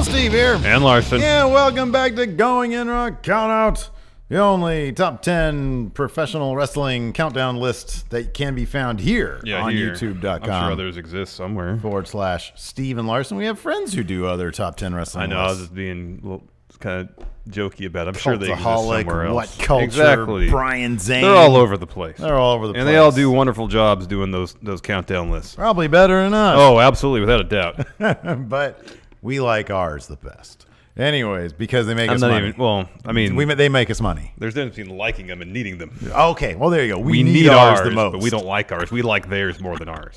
Steve here. And Larson. Yeah, welcome back to Going In Rock Countout, the only top 10 professional wrestling countdown list that can be found here on YouTube.com. I'm sure others exist somewhere. /Steve and Larson. We have friends who do other top 10 wrestling lists. I know, I was just being kind of jokey about it. I'm sure they exist somewhere else. What Culture, exactly. Brian Zane. They're all over the place. They're all over the place. And they all do wonderful jobs doing those countdown lists. Probably better than us. Oh, absolutely, without a doubt. But we like ours the best. Anyways, because they make us money. They make us money. There's a difference between liking them and needing them. Okay, well, there you go. We need ours the most. But we don't like ours. We like theirs more than ours.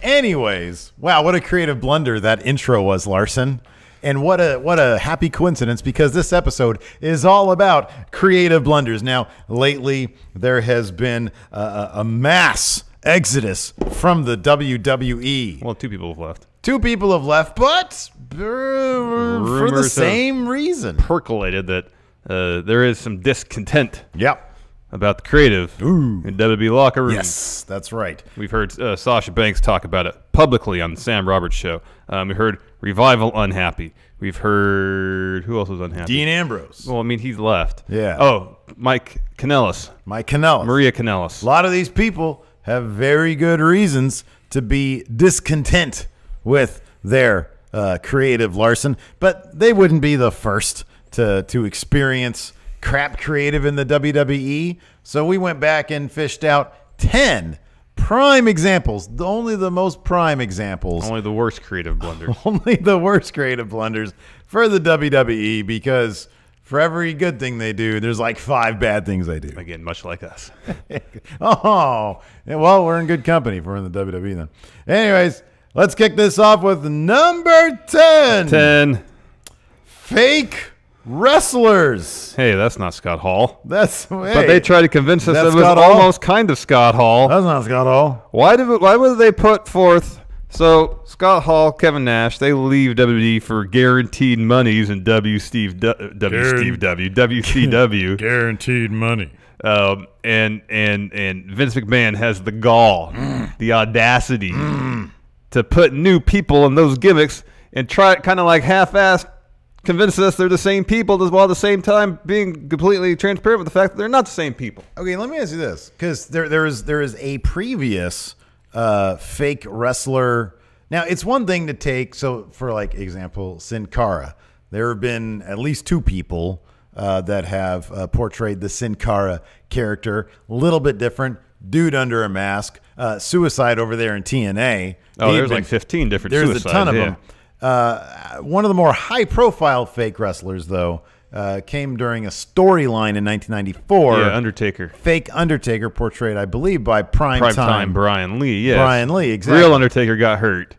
Anyways, wow, what a creative blunder that intro was, Larson. And what a happy coincidence, because this episode is all about creative blunders. Now, lately, there has been a mass exodus from the WWE. Well, two people have left. Two people have left, but for the same reason. Percolated that there is some discontent. Yep. About the creative in WWE locker room. Yes, that's right. We've heard Sasha Banks talk about it publicly on the Sam Roberts show. We heard Revival unhappy. We've heard, who else was unhappy? Dean Ambrose. Well, I mean, he's left. Yeah. Oh, Mike Kanellis. Maria Kanellis. A lot of these people have very good reasons to be discontent with their creative, Larson, but they wouldn't be the first to experience crap creative in the WWE. So we went back and fished out 10 prime examples, only the most prime examples. Only the worst creative blunders. Only the worst creative blunders for the WWE, because for every good thing they do, there's like 5 bad things they do. Again, much like us. Oh, well, we're in good company if we're in the WWE then. Anyways, let's kick this off with number 10. 10. Fake wrestlers. Hey, that's not Scott Hall. But they tried to convince us that it was almost kind of Scott Hall. That's not Scott Hall. Why would they put forth? So Scott Hall, Kevin Nash, they leave WWE for guaranteed monies in WCW. Guaranteed money. And Vince McMahon has the gall, the audacity to put new people in those gimmicks and try kind of like half-assed convince us they're the same people, while at the same time being completely transparent with the fact that they're not the same people. Okay, let me ask you this, because there is a previous fake wrestler. Now, it's one thing to take, so for like example, Sin Cara. There have been at least 2 people that have portrayed the Sin Cara character, a little bit different. Dude under a mask, Suicide over there in TNA. Oh, there's like 15 different Suicides. There's a ton of them. One of the more high-profile fake wrestlers, though, came during a storyline in 1994. Yeah, Undertaker. Fake Undertaker, portrayed, I believe, by Primetime Brian Lee. Yes. Brian Lee, exactly. Real Undertaker got hurt.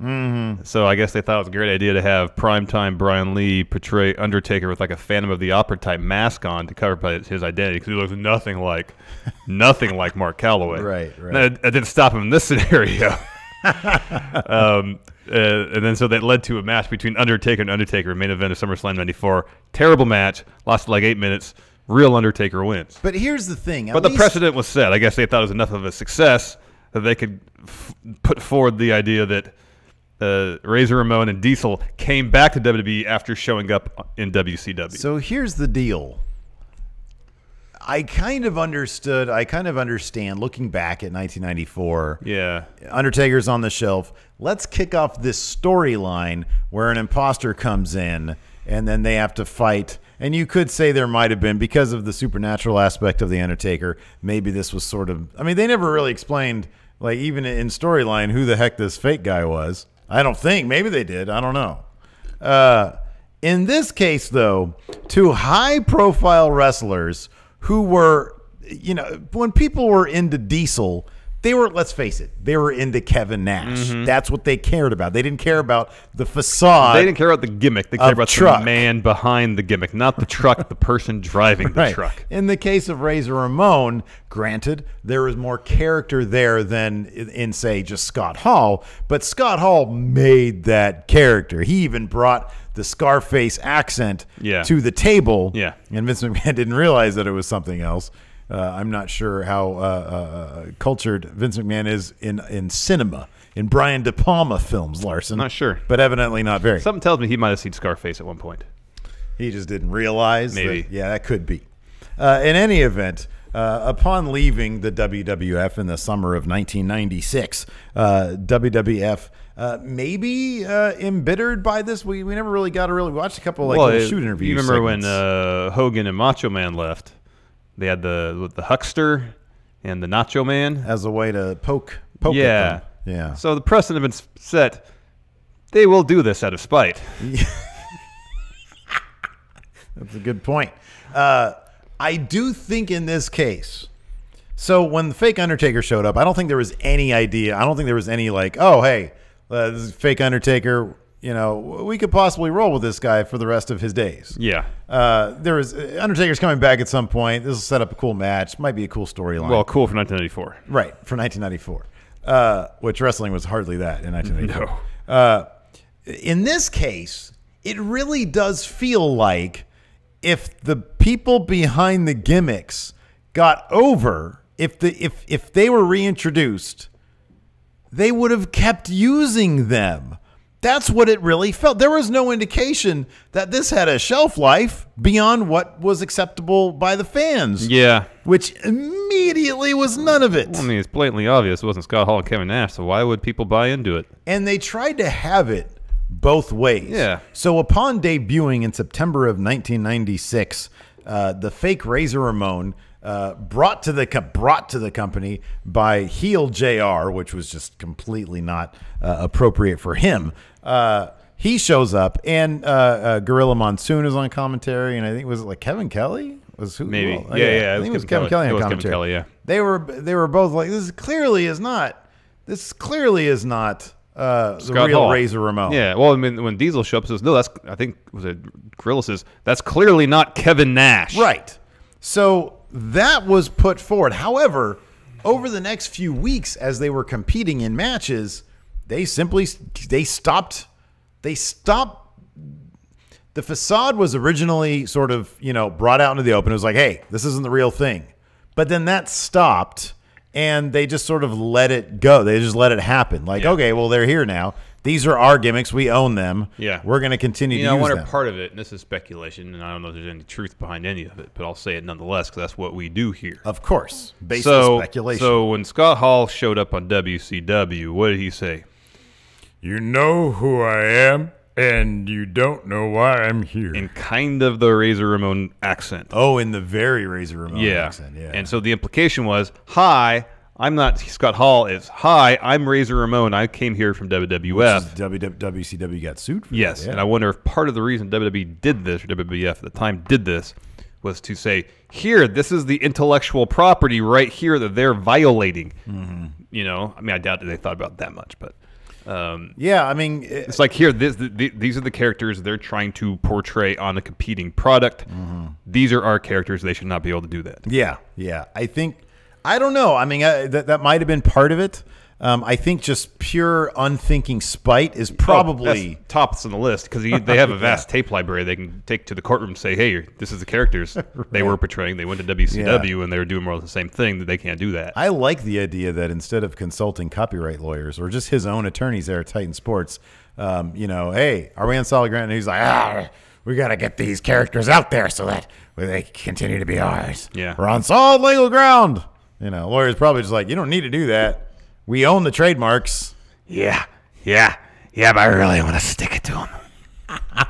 So I guess they thought it was a great idea to have Primetime Brian Lee portray Undertaker with like a Phantom of the Opera type mask on to cover his identity, because he looks nothing like Mark Calloway. Right. That didn't stop him in this scenario. And then so that led to a match between Undertaker and Undertaker, main event of SummerSlam 94. Terrible match, lasted like 8 minutes. Real Undertaker wins. But here's the thing. But the precedent was set. I guess they thought it was enough of a success that they could put forward the idea that Razor Ramon and Diesel came back to WWE after showing up in WCW. So here's the deal. I kind of understand looking back at 1994. Yeah. Undertaker's on the shelf. Let's kick off this storyline where an imposter comes in and then they have to fight. And you could say there might have been, because of the supernatural aspect of the Undertaker, maybe this was sort of, I mean, they never really explained, like even in storyline, who the heck this fake guy was. I don't think. Maybe they did. I don't know. In this case, though, 2 high-profile wrestlers who were, when people were into Diesel, they were, let's face it, they were into Kevin Nash. That's what they cared about. They didn't care about the facade. They didn't care about the gimmick. They cared about the man behind the gimmick, not the truck, the person driving the truck. In the case of Razor Ramon, granted, there was more character there than in, say, just Scott Hall, but Scott Hall made that character. He even brought the Scarface accent to the table. Yeah. And Vince McMahon didn't realize that it was something else. I'm not sure how cultured Vince McMahon is in cinema, in Brian De Palma films, Larson. Not sure. But evidently not very. Something tells me he might have seen Scarface at one point. He just didn't realize. Maybe. That could be. In any event, upon leaving the WWF in the summer of 1996, WWF maybe embittered by this. We never really got to we watched a couple little shoot interviews. You remember when Hogan and Macho Man left? They had the Huckster and the Nacho Man as a way to poke at them. Yeah. So the precedent had been set. They will do this out of spite. That's a good point. I do think in this case, so when the fake Undertaker showed up, I don't think there was any idea. I don't think there was any like, oh, hey, this is fake Undertaker. You know, we could possibly roll with this guy for the rest of his days. Yeah. There was Undertaker's coming back at some point. This will set up a cool match. Might be a cool storyline. Well, cool for 1994. Right, for 1994. Which wrestling was hardly that in 1994. No. In this case, it really does feel like if the people behind the gimmicks got over, if they were reintroduced, they would have kept using them. That's what it really felt. There was no indication that this had a shelf life beyond what was acceptable by the fans. Yeah. Which immediately was none of it. Well, I mean, it's blatantly obvious it wasn't Scott Hall and Kevin Nash, so why would people buy into it? And they tried to have it both ways. Yeah. So upon debuting in September of 1996, the fake Razor Ramon, brought to the company by heel JR, which was just completely not appropriate for him. He shows up, and Gorilla Monsoon is on commentary, and I think was it like Kevin Kelly? Was who? Maybe. Well, yeah. I think it was Kevin Kelly on commentary. Kevin Kelly, yeah. They were both like, this clearly is not the real Hall. Razor Ramon. Yeah, well, I mean, when Diesel shows up, says, no, that's, I think, was it Gorilla says, that's clearly not Kevin Nash. Right. So that was put forward. However, over the next few weeks, as they were competing in matches, they stopped. The facade was originally sort of, brought out into the open. It was like, hey, this isn't the real thing. But then that stopped. And they just sort of let it go. They just let it happen. Like, okay, well, they're here now. These are our gimmicks. We own them. Yeah. We're going to continue to use them. I wonder part of it, and this is speculation, and I don't know if there's any truth behind any of it, but I'll say it nonetheless because that's what we do here. Of course. Based on speculation. So when Scott Hall showed up on WCW, what did he say? You know who I am, and you don't know why I'm here. In kind of the Razor Ramon accent. Oh, in the very Razor Ramon accent, yeah. And so the implication was, hi, I'm not Scott Hall. It's, hi, I'm Razor Ramon. I came here from WWF. WCW got sued for yes, that, yeah. And I wonder if part of the reason WWE did this, or WWF at the time did this, was to say, here, this is the intellectual property right here that they're violating. Mm-hmm. I mean, I doubt that they thought about that much, but... yeah, I mean... it's like, here, these are the characters they're trying to portray on a competing product. Mm-hmm. These are our characters. They should not be able to do that. Yeah. I don't know. I mean, that might have been part of it. I think just pure unthinking spite is probably... that's tops on the list, because they have a vast tape library they can take to the courtroom and say, hey, this is the characters they were portraying. They went to WCW, and they were doing more of the same thing, that they can't do that. I like the idea that instead of consulting copyright lawyers or just his own attorneys there at Titan Sports, hey, are we on solid ground? And he's like, we got to get these characters out there so that they continue to be ours. Yeah. We're on solid legal ground. Lawyers probably just like, you don't need to do that. We own the trademarks. Yeah, but I really want to stick it to him.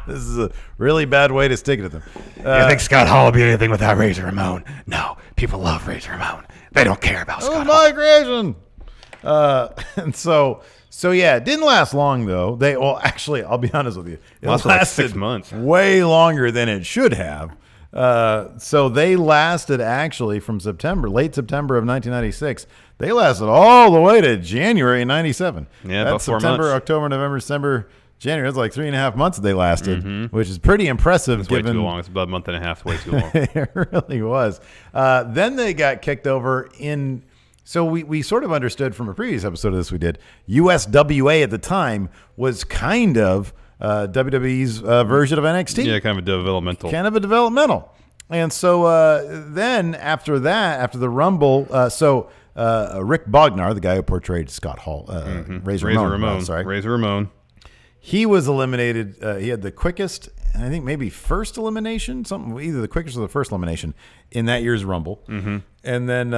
This is a really bad way to stick it to them. You think Scott Hall will be anything without Razor Ramon? No, people love Razor Ramon. They don't care about Scott Hall. My creation. And so yeah, it didn't last long though. Actually, I'll be honest with you, it lasted like 6 months, way longer than it should have. So they lasted actually from late September of 1996. They lasted all the way to January of 97. Yeah, that's about 4 September, months. October, November, December, January. That's like 3.5 months they lasted, which is pretty impressive. It's way too long. It's about a month and a half. Way too long. It really was. Then they got kicked over in. So we sort of understood from a previous episode of this we did. USWA at the time was kind of WWE's version of NXT. Yeah, kind of a developmental. And so then after that, after the Rumble, Rick Bognar, the guy who portrayed Scott Hall, Razor Ramon, Razor Ramon. He was eliminated. He had the quickest, I think maybe first elimination, either the quickest or the first elimination in that year's Rumble. Mm-hmm. And then,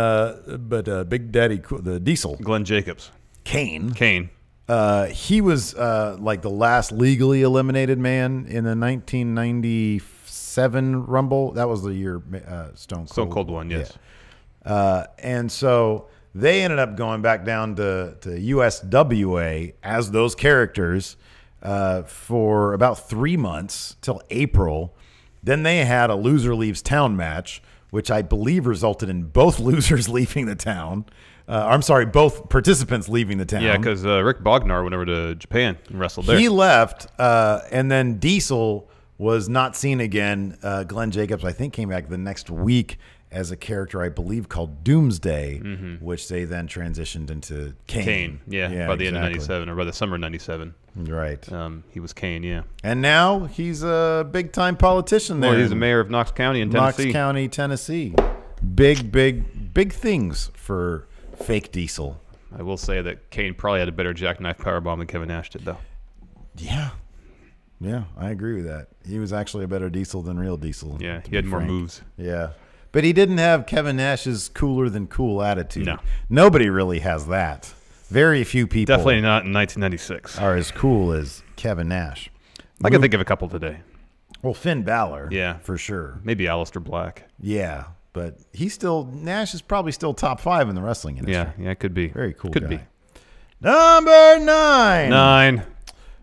Big Daddy, the Diesel, Glenn Jacobs, Kane. He was like the last legally eliminated man in the 1997 Rumble. That was the year Stone Cold won, yes. Yeah. And so they ended up going back down to USWA as those characters for about 3 months till April. Then they had a loser leaves town match, which I believe resulted in both losers leaving the town. I'm sorry, both participants leaving the town. Yeah, because Rick Bognar went over to Japan and wrestled there. He left, and then Diesel was not seen again. Glenn Jacobs, I think, came back the next week as a character, I believe, called Doomsday, which they then transitioned into Kane. By the end of 97, or by the summer of 97. Right. He was Kane, yeah. And now he's a big-time politician there. Well, he's the mayor of Knox County in Tennessee. Knox County, Tennessee. Big things for fake Diesel. I will say that Kane probably had a better jackknife powerbomb than Kevin Nash did, though. Yeah, I agree with that. He was actually a better Diesel than real Diesel. Yeah, he had more moves. Yeah. But he didn't have Kevin Nash's cooler than cool attitude. No. Nobody really has that. Very few people Definitely not in 1996. are as cool as Kevin Nash. I can think of a couple today. Well, Finn Balor, Yeah. for sure. Maybe Aleister Black. Yeah, but Nash is probably still top 5 in the wrestling industry. Yeah, it could be. Very cool Could guy. be. Number 9. 9.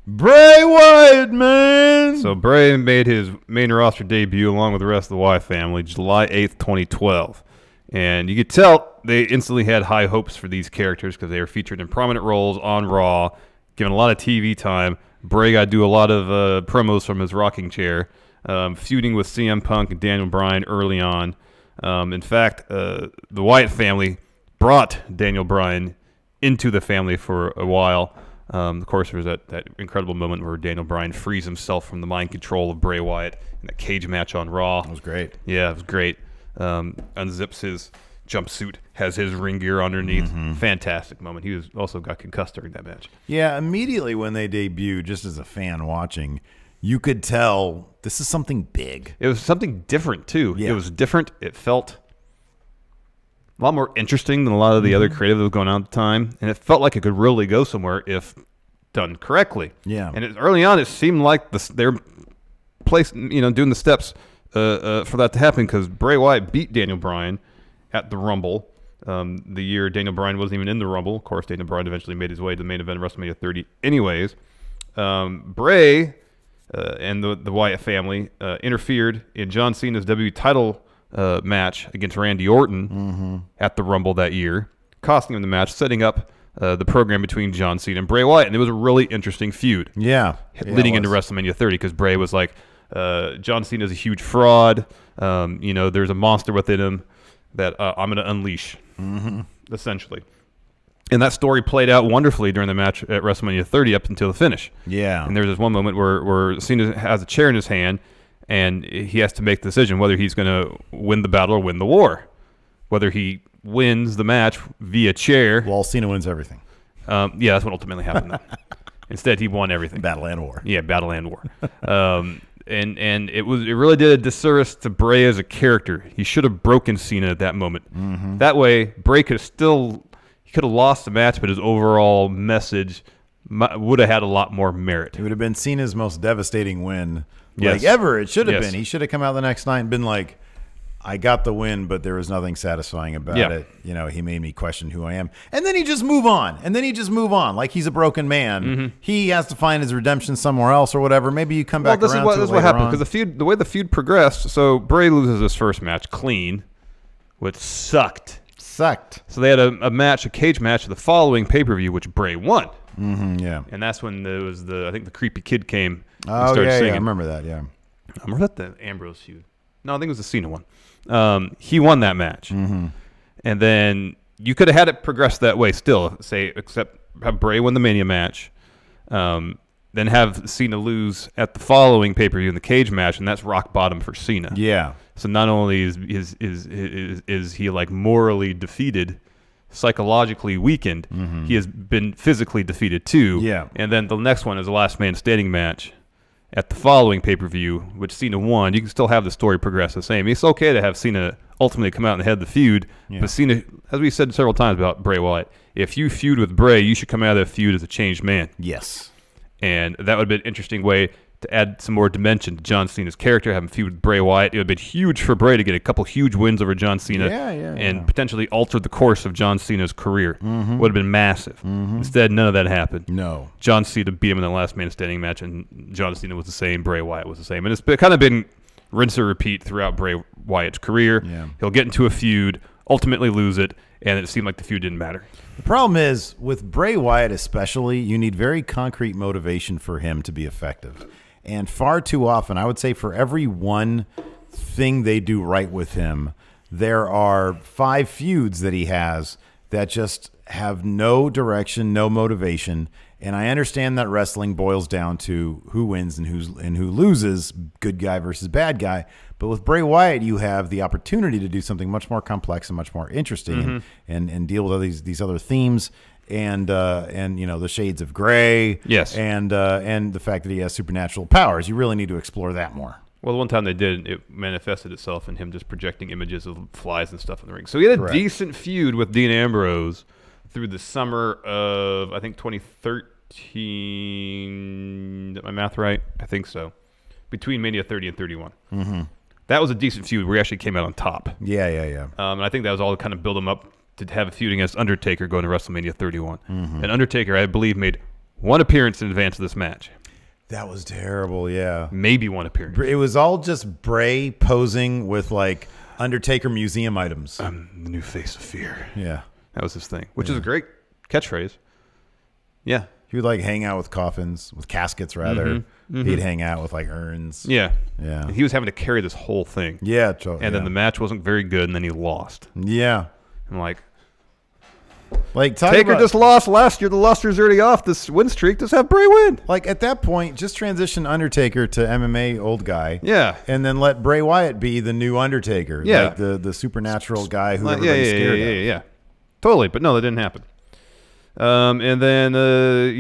Bray Wyatt, man. So Bray made his main roster debut along with the rest of the Wyatt family July 8th, 2012. And you could tell they instantly had high hopes for these characters because they were featured in prominent roles on Raw, given a lot of TV time. Bray got to do a lot of promos from his rocking chair, feuding with CM Punk and Daniel Bryan early on. In fact, the Wyatt family brought Daniel Bryan into the family for a while. Of course, there was that incredible moment where Daniel Bryan frees himself from the mind control of Bray Wyatt in that cage match on Raw. That was great. Yeah, it was great. Unzips his jumpsuit, has his ring gear underneath. Fantastic moment. He also got concussed during that match. Yeah, immediately when they debuted, just as a fan watching, you could tell this is something big. It was something different, too. Yeah. It was different. It felt a lot more interesting than a lot of the other creative that was going on at the time. And it felt like it could really go somewhere if done correctly. Yeah. And early on, it seemed like they were doing the steps for that to happen because Bray Wyatt beat Daniel Bryan at the Rumble. The year Daniel Bryan wasn't even in the Rumble. Of course, Daniel Bryan eventually made his way to the main event of WrestleMania 30 anyways. Bray and the Wyatt family interfered in John Cena's WWE title match against Randy Orton at the Rumble that year, costing him the match, setting up the program between John Cena and Bray Wyatt. And it was a really interesting feud. Yeah. Leading into WrestleMania 30 because Bray was like, John Cena's a huge fraud. There's a monster within him that I'm going to unleash, essentially. And that story played out wonderfully during the match at WrestleMania 30 up until the finish. Yeah. And there's this one moment where Cena has a chair in his hand, and he has to make the decision whether he's going to win the battle or win the war. Whether he wins the match via chair. Well, Cena wins everything. Yeah, that's what ultimately happened. Then. Instead, he won everything. Battle and war. Yeah, battle and war. And it really did a disservice to Bray as a character. He should have broken Cena at that moment. That way, Bray could have lost the match, but his overall message would have had a lot more merit. It would have been Cena's most devastating win, Yes. ever. It should have Yes. been. He should have come out the next night and been like, I got the win, but there was nothing satisfying about Yeah. it. He made me question who I am. And then he just move on. Like he's a broken man. He has to find his redemption somewhere else or whatever. Maybe you come back This around is to it what later happened on. because the way the feud progressed. So Bray loses his first match clean, which sucked. So they had a cage match, the following pay-per-view, which Bray won. Yeah. And that's when there was I think the creepy kid came and Oh, started yeah, singing. I remember that, yeah. I remember that the Ambrose feud. No, I think it was the Cena one. He won that match. And then you could have had it progress that way still, except have Bray win the Mania match. then have Cena lose at the following pay-per-view in the cage match, and that's rock bottom for Cena. Yeah. So not only is he like morally defeated, psychologically weakened, he has been physically defeated too. Yeah. And then the next one is a last man standing match at the following pay-per-view, which Cena won. You can still have the story progress the same. It's okay to have Cena ultimately come out and head of the feud, but Cena, as we said several times about Bray Wyatt, if you feud with Bray, you should come out of that feud as a changed man. Yes. And that would have been an interesting way to add some more dimension to John Cena's character, have him feud with Bray Wyatt. It would have been huge for Bray to get a couple huge wins over John Cena and potentially alter the course of John Cena's career. Would have been massive. Instead, none of that happened. No. John Cena beat him in the last man standing match, and John Cena was the same, Bray Wyatt was the same. And it's kind of been rinse and repeat throughout Bray Wyatt's career. Yeah. He'll get into a feud, ultimately lose it, and it seemed like the feud didn't matter. The problem is, with Bray Wyatt especially, you need very concrete motivation for him to be effective. And far too often, I would say for every one thing they do right with him, there are 5 feuds that he has that just have no direction, no motivation. And I understand that wrestling boils down to who wins and who loses, good guy versus bad guy. But with Bray Wyatt, you have the opportunity to do something much more complex and much more interesting, and deal with all these other themes, and you know, the shades of gray, Yes, and the fact that he has supernatural powers. You really need to explore that more. Well, the one time they did, it manifested itself in him just projecting images of flies and stuff in the ring. So he had a decent feud with Dean Ambrose through the summer of, I think, 2013. Is my math right? I think so. Between Mania 30 and 31. That was a decent feud where he actually came out on top. Yeah. And I think that was all to kind of build him up to have a feud against Undertaker going to WrestleMania 31. And Undertaker, I believe, made one appearance in advance of this match. That was terrible, yeah. Maybe one appearance. It was all just Bray posing with, like, Undertaker museum items. I'm the new face of fear. Yeah. That was his thing, which is a great catchphrase. Yeah. He would, like, hang out with coffins, with caskets, rather. He'd hang out with, like, urns. Yeah. Yeah. And he was having to carry this whole thing. Yeah. And then the match wasn't very good, and then he lost. Yeah. I'm like, Taker just lost last year. The luster's already off this win streak. Just have Bray win. Like, at that point, just transition Undertaker to MMA old guy. Yeah. And then let Bray Wyatt be the new Undertaker. Yeah. Like the supernatural guy who everybody's scared of. Yeah. Totally. But no, that didn't happen. And then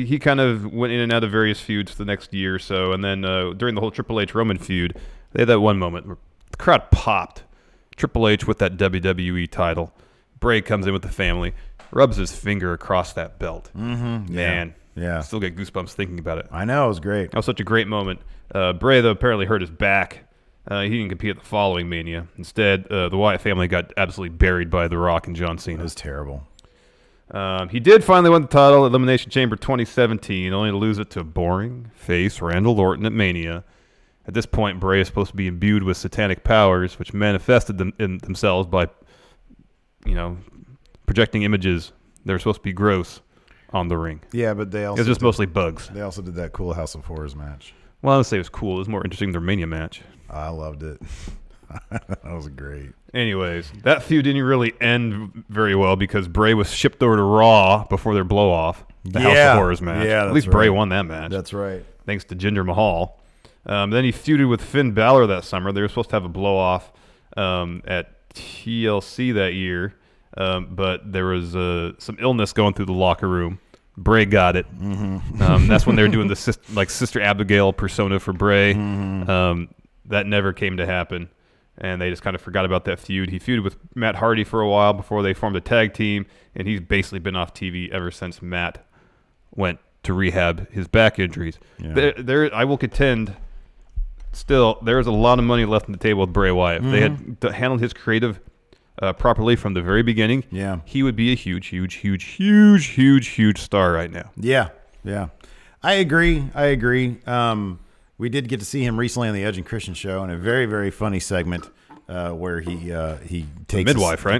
he kind of went in and out of various feuds for the next year or so. And then during the whole Triple H Roman feud, they had that one moment where the crowd popped. Triple H with that WWE title. Bray comes in with the family, rubs his finger across that belt. Man, yeah. Still get goosebumps thinking about it. I know, it was great. That was such a great moment. Bray, though, apparently hurt his back. He didn't compete at the following Mania. Instead, the Wyatt family got absolutely buried by The Rock and John Cena. It was terrible. He did finally win the title at Elimination Chamber 2017, only to lose it to boring face Randall Orton at Mania. At this point, Bray is supposed to be imbued with satanic powers, which manifested themselves by, projecting images that were supposed to be gross on the ring. Yeah, but they also it was just mostly bugs. They also did that cool House of Horrors match. Well, I would say it was cool. It was more interesting than their Mania match. I loved it. That was great. Anyways, that feud didn't really end very well because Bray was shipped over to Raw before their blow-off, the House of Horrors match. Yeah, at least Bray won that match. That's right. Thanks to Jinder Mahal. Then he feuded with Finn Balor that summer. They were supposed to have a blow-off at TLC that year, but there was some illness going through the locker room. Bray got it. That's when they were doing the Sister Abigail persona for Bray. That never came to happen, and they just kind of forgot about that feud. He feuded with Matt Hardy for a while before they formed a tag team, and he's basically been off TV ever since Matt went to rehab his back injuries. Yeah. I will contend, still, there is a lot of money left on the table with Bray Wyatt. If they had handled his creative properly from the very beginning, he would be a huge star right now. Yeah. I agree. We did get to see him recently on the Edge and Christian show in a very, very funny segment where he takes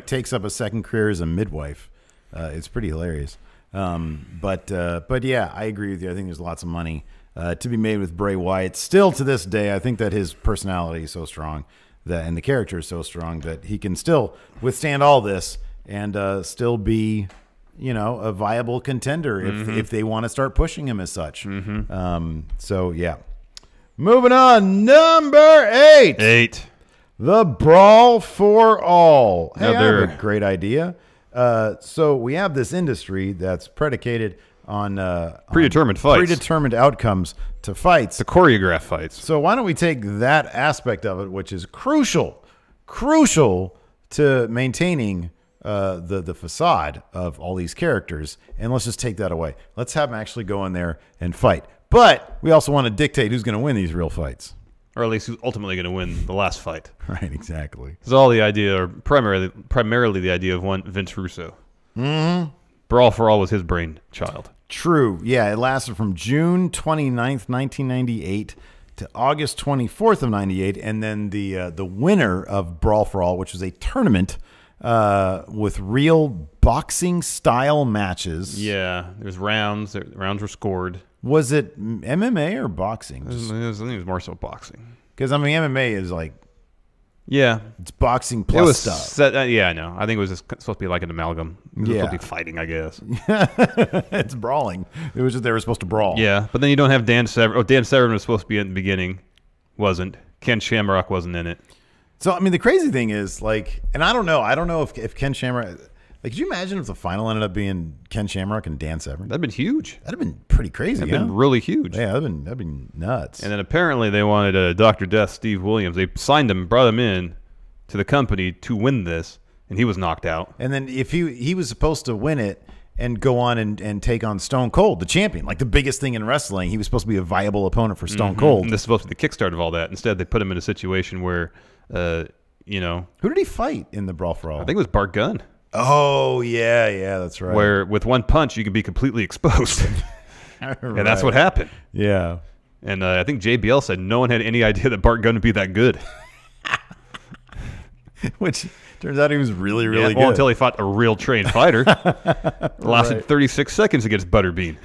takes up a second career as a midwife. It's pretty hilarious. But yeah, I agree with you. I think there's lots of money to be made with Bray Wyatt. Still to this day, I think that his personality is so strong and the character is so strong that he can still withstand all this and still be a viable contender if they want to start pushing him as such. So yeah. Moving on, number 8. 8. The Brawl for All. Hey, I Another- have a great idea. So we have this industry that's predicated on Predetermined fights. predetermined outcomes to fights. The choreographed fights. So why don't we take that aspect of it, which is crucial to maintaining the facade of all these characters, and let's just take that away. Let's have them actually go in there and fight. But we also want to dictate who's going to win these real fights. Or at least who's ultimately going to win the last fight. Right, exactly. It's all the idea, or primarily the idea of one Vince Russo. Brawl for All was his brainchild. True. Yeah, it lasted from June 29th, 1998 to August 24th of 98, and then the winner of Brawl for All, which was a tournament with real boxing-style matches. Yeah, there's rounds. Rounds were scored. Was it MMA or boxing? I think it was more so boxing. Because, I mean, MMA is like, Yeah. it's boxing plus It was stuff. set, yeah, I know. I think it was just supposed to be like an amalgam. It was supposed to be fighting, I guess. It's brawling. It was just they were supposed to brawl. Yeah, but then you don't have Dan Severn. Oh, Dan Severn was supposed to be in the beginning. Wasn't. Ken Shamrock wasn't in it. So, I mean, the crazy thing is, like, and I don't know if Ken Shamrock, like, could you imagine if the final ended up being Ken Shamrock and Dan Severn? That'd been huge. That'd have been pretty crazy. That'd been really huge. Yeah, that'd been nuts. And then apparently they wanted Dr. Death, Steve Williams. They signed him, brought him in to the company to win this, and he was knocked out. And then if he was supposed to win it and go on and take on Stone Cold, the champion, like the biggest thing in wrestling, he was supposed to be a viable opponent for Stone Cold. And this is supposed to be the kickstart of all that. Instead, they put him in a situation where, Who did he fight in the Brawl for All? I think it was Bart Gunn. Oh, yeah, that's right. Where with one punch you could be completely exposed. And that's what happened. Yeah. And I think JBL said no one had any idea that Bart Gunn would be that good. Which turns out he was really, really good. Well, until he fought a real trained fighter. Lasted 36 seconds against Butterbean.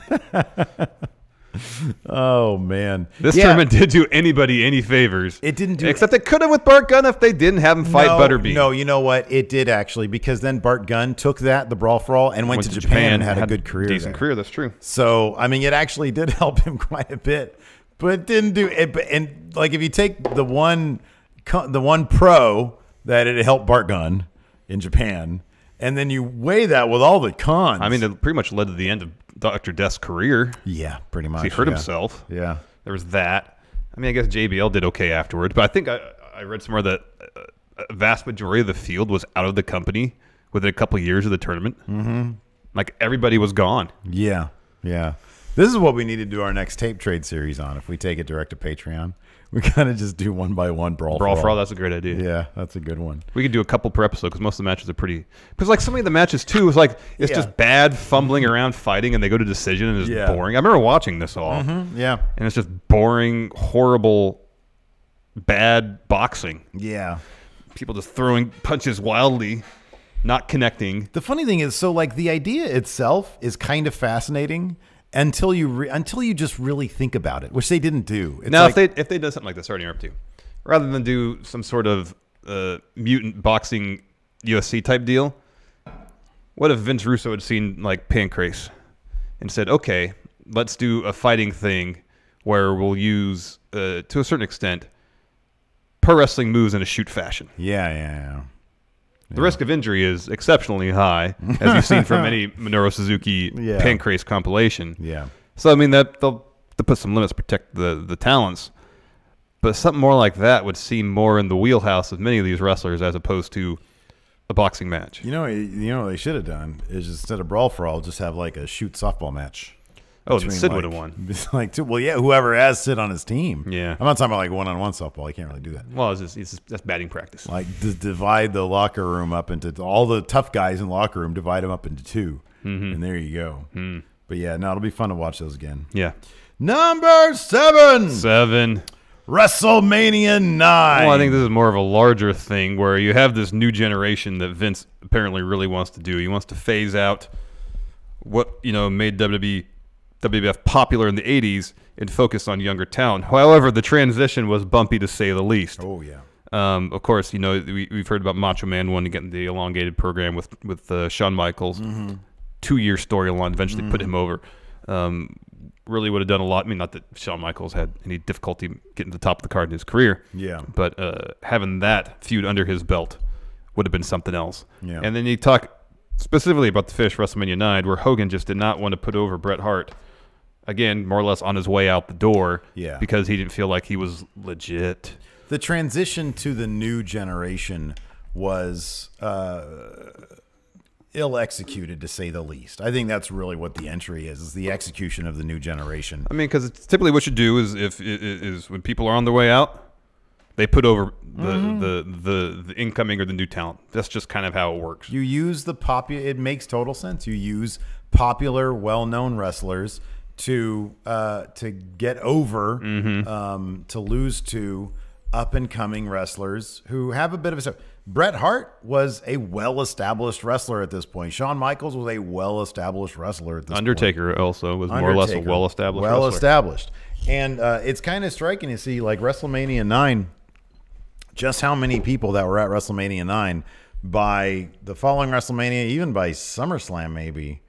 Oh, man. This tournament did do anybody any favors. It didn't do Except it could have with Bart Gunn if they didn't have him fight Butterbean. No, you know what? It did actually, because then Bart Gunn took the Brawl for All, and went to Japan and had a good career. Decent career, that's true. So, I mean, it actually did help him quite a bit, but it didn't do it. And like, if you take the one pro that it helped Bart Gunn in Japan, and then you weigh that with all the cons. I mean, it pretty much led to the end of Dr. Death's career. Yeah, pretty much. He hurt himself. Yeah. There was that. I mean, I guess JBL did okay afterwards, but I think I read somewhere that a vast majority of the field was out of the company within a couple of years of the tournament. Mm-hmm. Like, everybody was gone. Yeah. This is what we need to do our next tape trade series on. If we take it direct to Patreon, we kind of just do one by one Brawl for For All, All. that's a great idea. Yeah, that's a good one. We could do a couple per episode because most of the matches are pretty. Because like so many of the matches too is like it's just bad fumbling around fighting and they go to decision and it's just boring. I remember watching this all. Yeah. And it's just boring, horrible, bad boxing. Yeah. People just throwing punches wildly, not connecting. The funny thing is, so like the idea itself is kind of fascinating until you just really think about it, which they didn't do. It's Now, like, if they did something like this, sorry to interrupt you, rather than do some sort of mutant boxing UFC type deal, what if Vince Russo had seen like Pancrase and said, okay, let's do a fighting thing where we'll use, to a certain extent, pro wrestling moves in a shoot fashion. Yeah. The risk of injury is exceptionally high, as you've seen from any Minoru Suzuki Pancrase compilation. Yeah. So, I mean, they'll put some limits to protect the talents. But something more like that would seem more in the wheelhouse of many of these wrestlers as opposed to a boxing match. You know what they should have done is instead of Brawl for All, just have like a shoot softball match. Oh, then Sid would have won. Like, whoever has Sid on his team. Yeah. I'm not talking about like one-on-one softball. I can't really do that. Well, that's batting practice. Like, divide the locker room up into all the tough guys in the locker room, divide them up into two. Mm-hmm. And there you go. But yeah, no, it'll be fun to watch those again. Yeah. Number 7. 7. WrestleMania 9. Well, I think this is more of a larger thing where you have this new generation that Vince apparently really wants to do. He wants to phase out what, made WWF popular in the 80s and focus on younger talent. However, the transition was bumpy to say the least. Oh, yeah. Of course, we've heard about Macho Man wanting to get the elongated program with Shawn Michaels. Mm-hmm. 2-year storyline eventually put him over. Really would have done a lot. I mean, not that Shawn Michaels had any difficulty getting to the top of the card in his career. Yeah. But having that feud under his belt would have been something else. Yeah. And then you talk specifically about the finish WrestleMania 9, where Hogan just did not want to put over Bret Hart. Again, more or less on his way out the door. Yeah. Because he didn't feel like he was legit. The transition to the new generation was ill-executed, to say the least. I think that's really what the entry is the execution of the new generation. I mean, because typically what you do is when people are on their way out, they put over the incoming or the new talent. That's just kind of how it works. You use the popular. It makes total sense. You use popular, well-known wrestlers to get over, to lose to up-and-coming wrestlers who have a bit of a. Bret Hart was a well-established wrestler at this point. Shawn Michaels was a well-established wrestler at this point. Undertaker also was more or less a well-established wrestler. Well-established. And it's kind of striking to see, like, WrestleMania 9, just how many people that were at WrestleMania 9 by the following WrestleMania, even by SummerSlam maybe,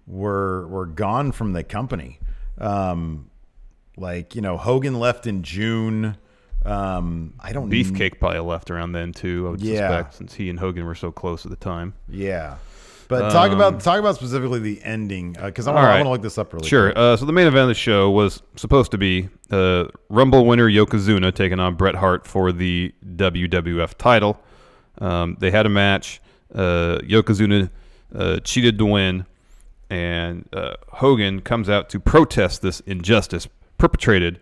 were gone from the company. Like, Hogan left in June. I don't. Beefcake probably left around then too. I would suspect, since he and Hogan were so close at the time. Yeah, but talk about specifically the ending, because I want to look this up really Sure. quick. So the main event of the show was supposed to be Rumble winner Yokozuna taking on Bret Hart for the WWF title. They had a match. Yokozuna cheated to win, and Hogan comes out to protest this injustice perpetrated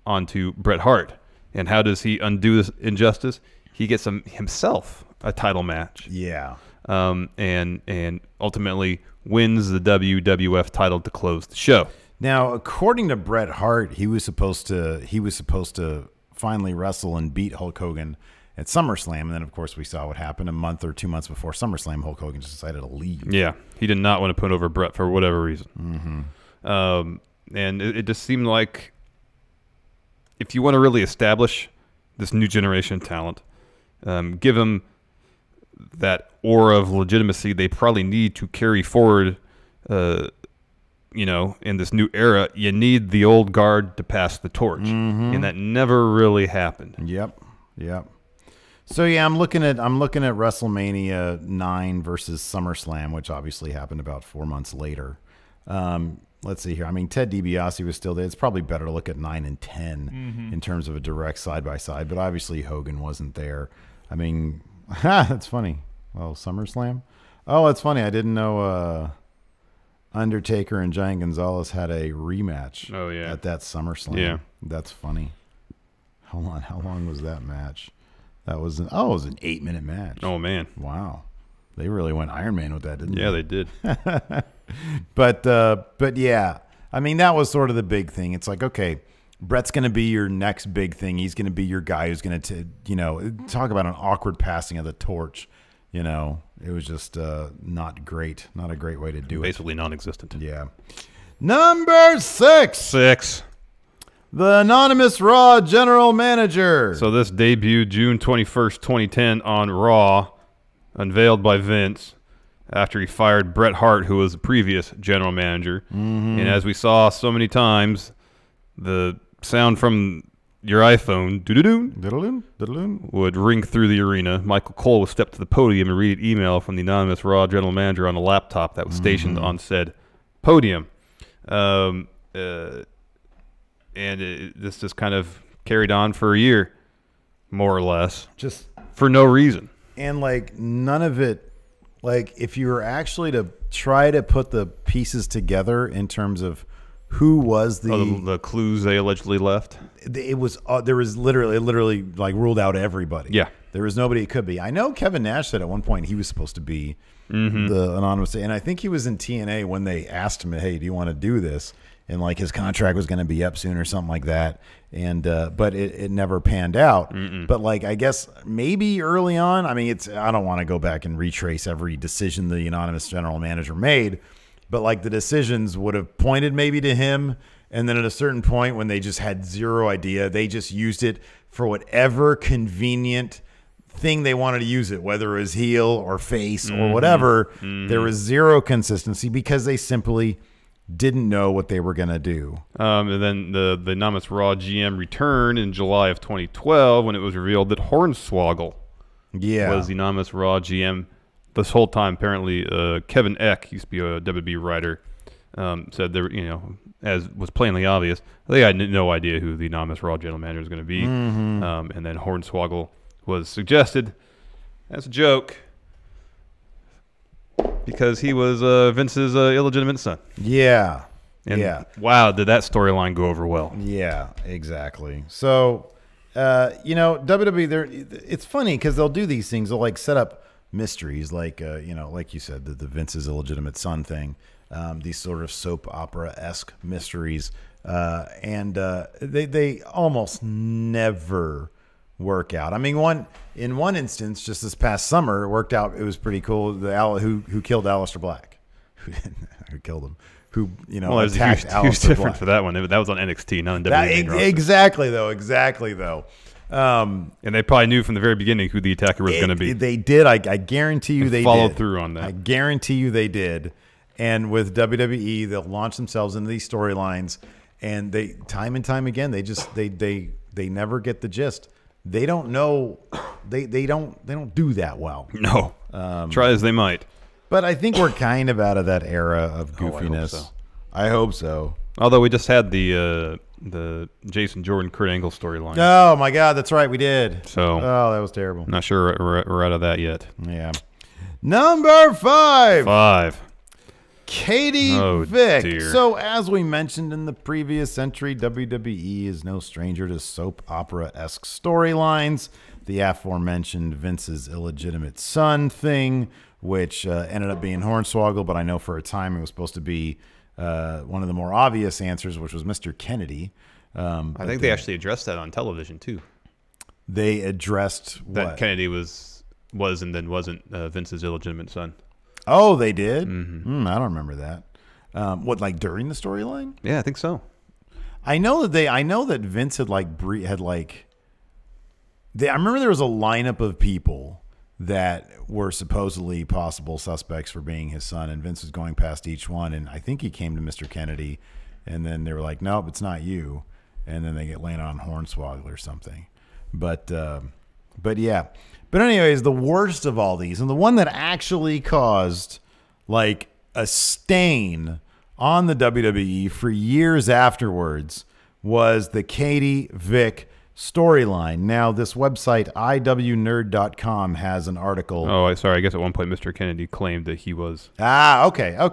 onto Bret Hart. And how does he undo this injustice? He gets himself a title match. Yeah. And ultimately wins the WWF title to close the show. Now, according to Bret Hart, he was supposed to finally wrestle and beat Hulk Hogan at SummerSlam, and then of course we saw what happened a month or 2 months before SummerSlam. Hulk Hogan just decided to leave. Yeah, he did not want to put over Bret for whatever reason. And it just seemed like, if you want to really establish this new generation of talent, give them that aura of legitimacy they probably need to carry forward, in this new era. You need the old guard to pass the torch, and that never really happened. Yep. So yeah, I'm looking at WrestleMania 9 versus SummerSlam, which obviously happened about 4 months later. Let's see here. I mean, Ted DiBiase was still there. It's probably better to look at 9 and 10 in terms of a direct side-by-side, but obviously Hogan wasn't there. I mean, that's funny. Oh, SummerSlam? Oh, that's funny. I didn't know Undertaker and Giant Gonzalez had a rematch at that SummerSlam. Yeah. That's funny. Hold on. How long was that match? It was an 8-minute match. Oh, man. Wow. They really went Iron Man with that, didn't they? Yeah, they did. But yeah, I mean, that was sort of the big thing. It's like, okay, Bret's going to be your next big thing. He's going to be your guy who's going to, talk about an awkward passing of the torch. It was just not great. Not a great way to do Basically non-existent. Yeah. Number 6. The anonymous Raw general manager. So this debuted June 21st, 2010 on Raw, unveiled by Vince after he fired Bret Hart, who was the previous general manager. And as we saw so many times, the sound from your iPhone would ring through the arena. Michael Cole would step to the podium and read an email from the anonymous Raw general manager on a laptop that was stationed on said podium. This just kind of carried on for a year, more or less, just for no reason. And like none of it, like if you were actually to try to put the pieces together in terms of who was the clues they allegedly left, it was there was literally like ruled out everybody. Yeah, there was nobody it could be. I know Kevin Nash said at one point he was supposed to be the anonymous, and I think he was in TNA when they asked him, "Hey, do you want to do this?" And like his contract was going to be up soon or something like that. And but it never panned out. But like I guess maybe early on, I mean, I don't want to go back and retrace every decision the anonymous general manager made, but like the decisions would have pointed maybe to him. And then at a certain point when they just had zero idea, they just used it for whatever convenient thing they wanted to use it, whether it was heel or face or whatever. There was zero consistency because they simply didn't know what they were going to do. And then the Anonymous Raw GM returned in July of 2012 when it was revealed that Hornswoggle was the Anonymous Raw GM. This whole time, apparently, Kevin Eck, used to be a WWE writer, said there, as was plainly obvious, they had no idea who the Anonymous Raw General Manager was going to be. And then Hornswoggle was suggested as a joke because he was Vince's illegitimate son. Yeah. And wow, did that storyline go over well. Yeah, exactly. So, WWE, it's funny because they'll do these things. They'll like set up mysteries like, like you said, the Vince's illegitimate son thing, these sort of soap opera-esque mysteries. And they almost never work out. I mean, in one instance, just this past summer, it worked out. It was pretty cool. Who killed Aleister Black? Who killed him? Who attacked Aleister He was different Black. for that one. That was on NXT, not on WWE. Exactly though. And they probably knew from the very beginning who the attacker was going to be. They did. I guarantee you they followed did. through on that. I guarantee you they did. And with WWE, they'll launch themselves into these storylines, and they time and time again they never get the gist. They don't know. They don't do that well. No. Try as they might. But I think we're kind of out of that era of goofiness. I hope so. Although we just had the Jason Jordan Kurt Angle storyline. Oh my God, that's right, we did. So that was terrible. I'm not sure we're out of that yet. Yeah. Number 5. Katie Vick. Dear. So, as we mentioned in the previous entry, WWE is no stranger to soap opera-esque storylines. The aforementioned Vince's illegitimate son thing, which ended up being Hornswoggle, but I know for a time it was supposed to be one of the more obvious answers, which was Mr. Kennedy. I think they actually addressed that on television, too. They addressed what? That Kennedy was and then wasn't Vince's illegitimate son. Oh, they did? I don't remember that. What, like during the storyline? Yeah, I think so. I know that Vince had I remember there was a lineup of people that were supposedly possible suspects for being his son, and Vince was going past each one, and I think he came to Mr. Kennedy, and then they were like, nope, it's not you, and then they get landed on Hornswoggle or something. But yeah. But anyways, the worst of all these, and the one that actually caused like a stain on the WWE for years afterwards, was the Katie Vick storyline. Now, this website, iwnerd.com, has an article. Oh, sorry. I guess at one point Mr. Kennedy claimed that he was. Okay. All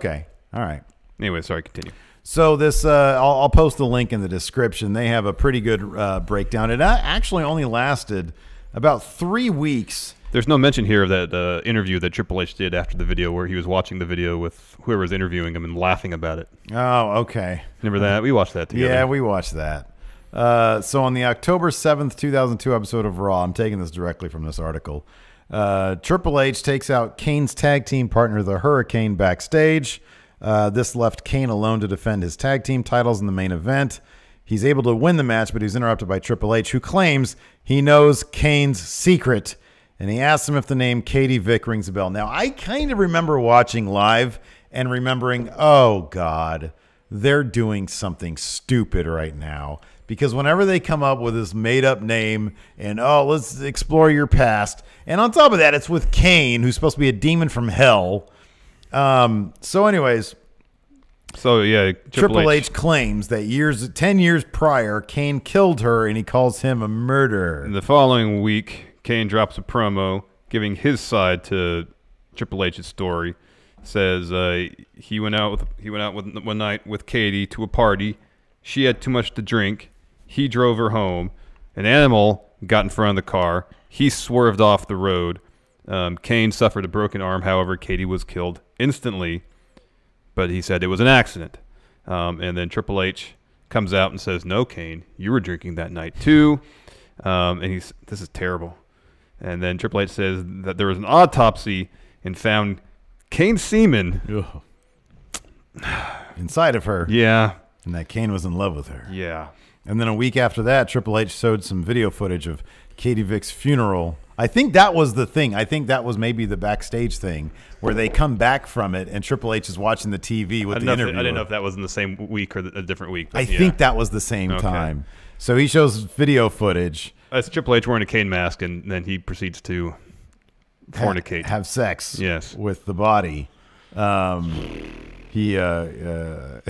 right. Anyway, sorry, continue. So this, I'll post the link in the description. They have a pretty good breakdown. It actually only lasted about 3 weeks. There's no mention here of that interview that Triple H did after the video, where he was watching the video with whoever was interviewing him and laughing about it. Oh, okay. Remember that? We watched that together. Yeah, we watched that. So on the October 7th, 2002 episode of Raw, I'm taking this directly from this article, Triple H takes out Kane's tag team partner, the Hurricane, backstage. This left Kane alone to defend his tag team titles in the main event. He's able to win the match, but he's interrupted by Triple H, who claims he knows Kane's secret, and he asks him if the name Katie Vick rings a bell. Now, I kind of remember watching live and remembering, oh, God, they're doing something stupid right now. Because whenever they come up with this made-up name and, oh, let's explore your past, and on top of that, it's with Kane, who's supposed to be a demon from hell. So anyways, Triple H claims that 10 years prior, Kane killed her, and he calls him a murderer. The following week, Kane drops a promo giving his side to Triple H's story. Says he went out one night with Katie to a party. She had too much to drink. He drove her home. An animal got in front of the car. He swerved off the road. Kane suffered a broken arm. However, Katie was killed instantly. But he said it was an accident. And then Triple H comes out and says, no, Kane, you were drinking that night too. And this is terrible. And then Triple H says that there was an autopsy and found Kane's semen inside of her. Yeah. And that Kane was in love with her. Yeah. And then a week after that, Triple H showed some video footage of Katie Vick's funeral. I think that was the thing. I think that was maybe the backstage thing where they come back from it and Triple H is watching the TV with the interviewer. I didn't know if that was in the same week or a different week. I think that was the same time. So he shows video footage. It's Triple H wearing a Kane mask, and then he proceeds to fornicate. Have sex yes. with the body. He and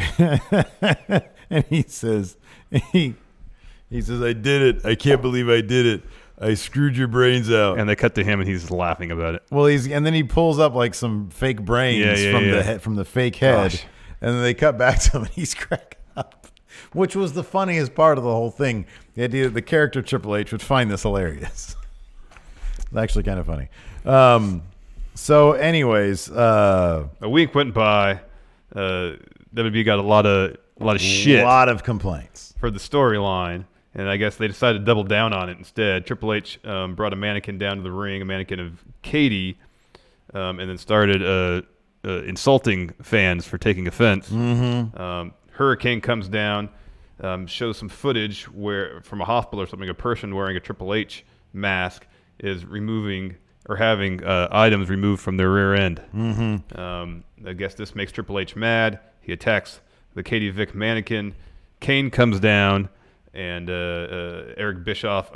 he says, I did it. I can't believe I did it. I screwed your brains out. And they cut to him, and he's laughing about it. Well, and then he pulls up like some fake brains from the fake head, and then they cut back to him, and he's cracking up, which was the funniest part of the whole thing. The idea that the character Triple H would find this hilarious. It's actually kind of funny. So, anyways, a week went by. WWE got a lot of shit, a lot of complaints for the storyline. And I guess they decided to double down on it instead. Triple H brought a mannequin down to the ring, a mannequin of Katie, and then started insulting fans for taking offense. Hurricane comes down, shows some footage where from a hospital or something, a person wearing a Triple H mask is removing or having items removed from their rear end. I guess this makes Triple H mad. He attacks the Katie Vick mannequin. Kane comes down. And Eric Bischoff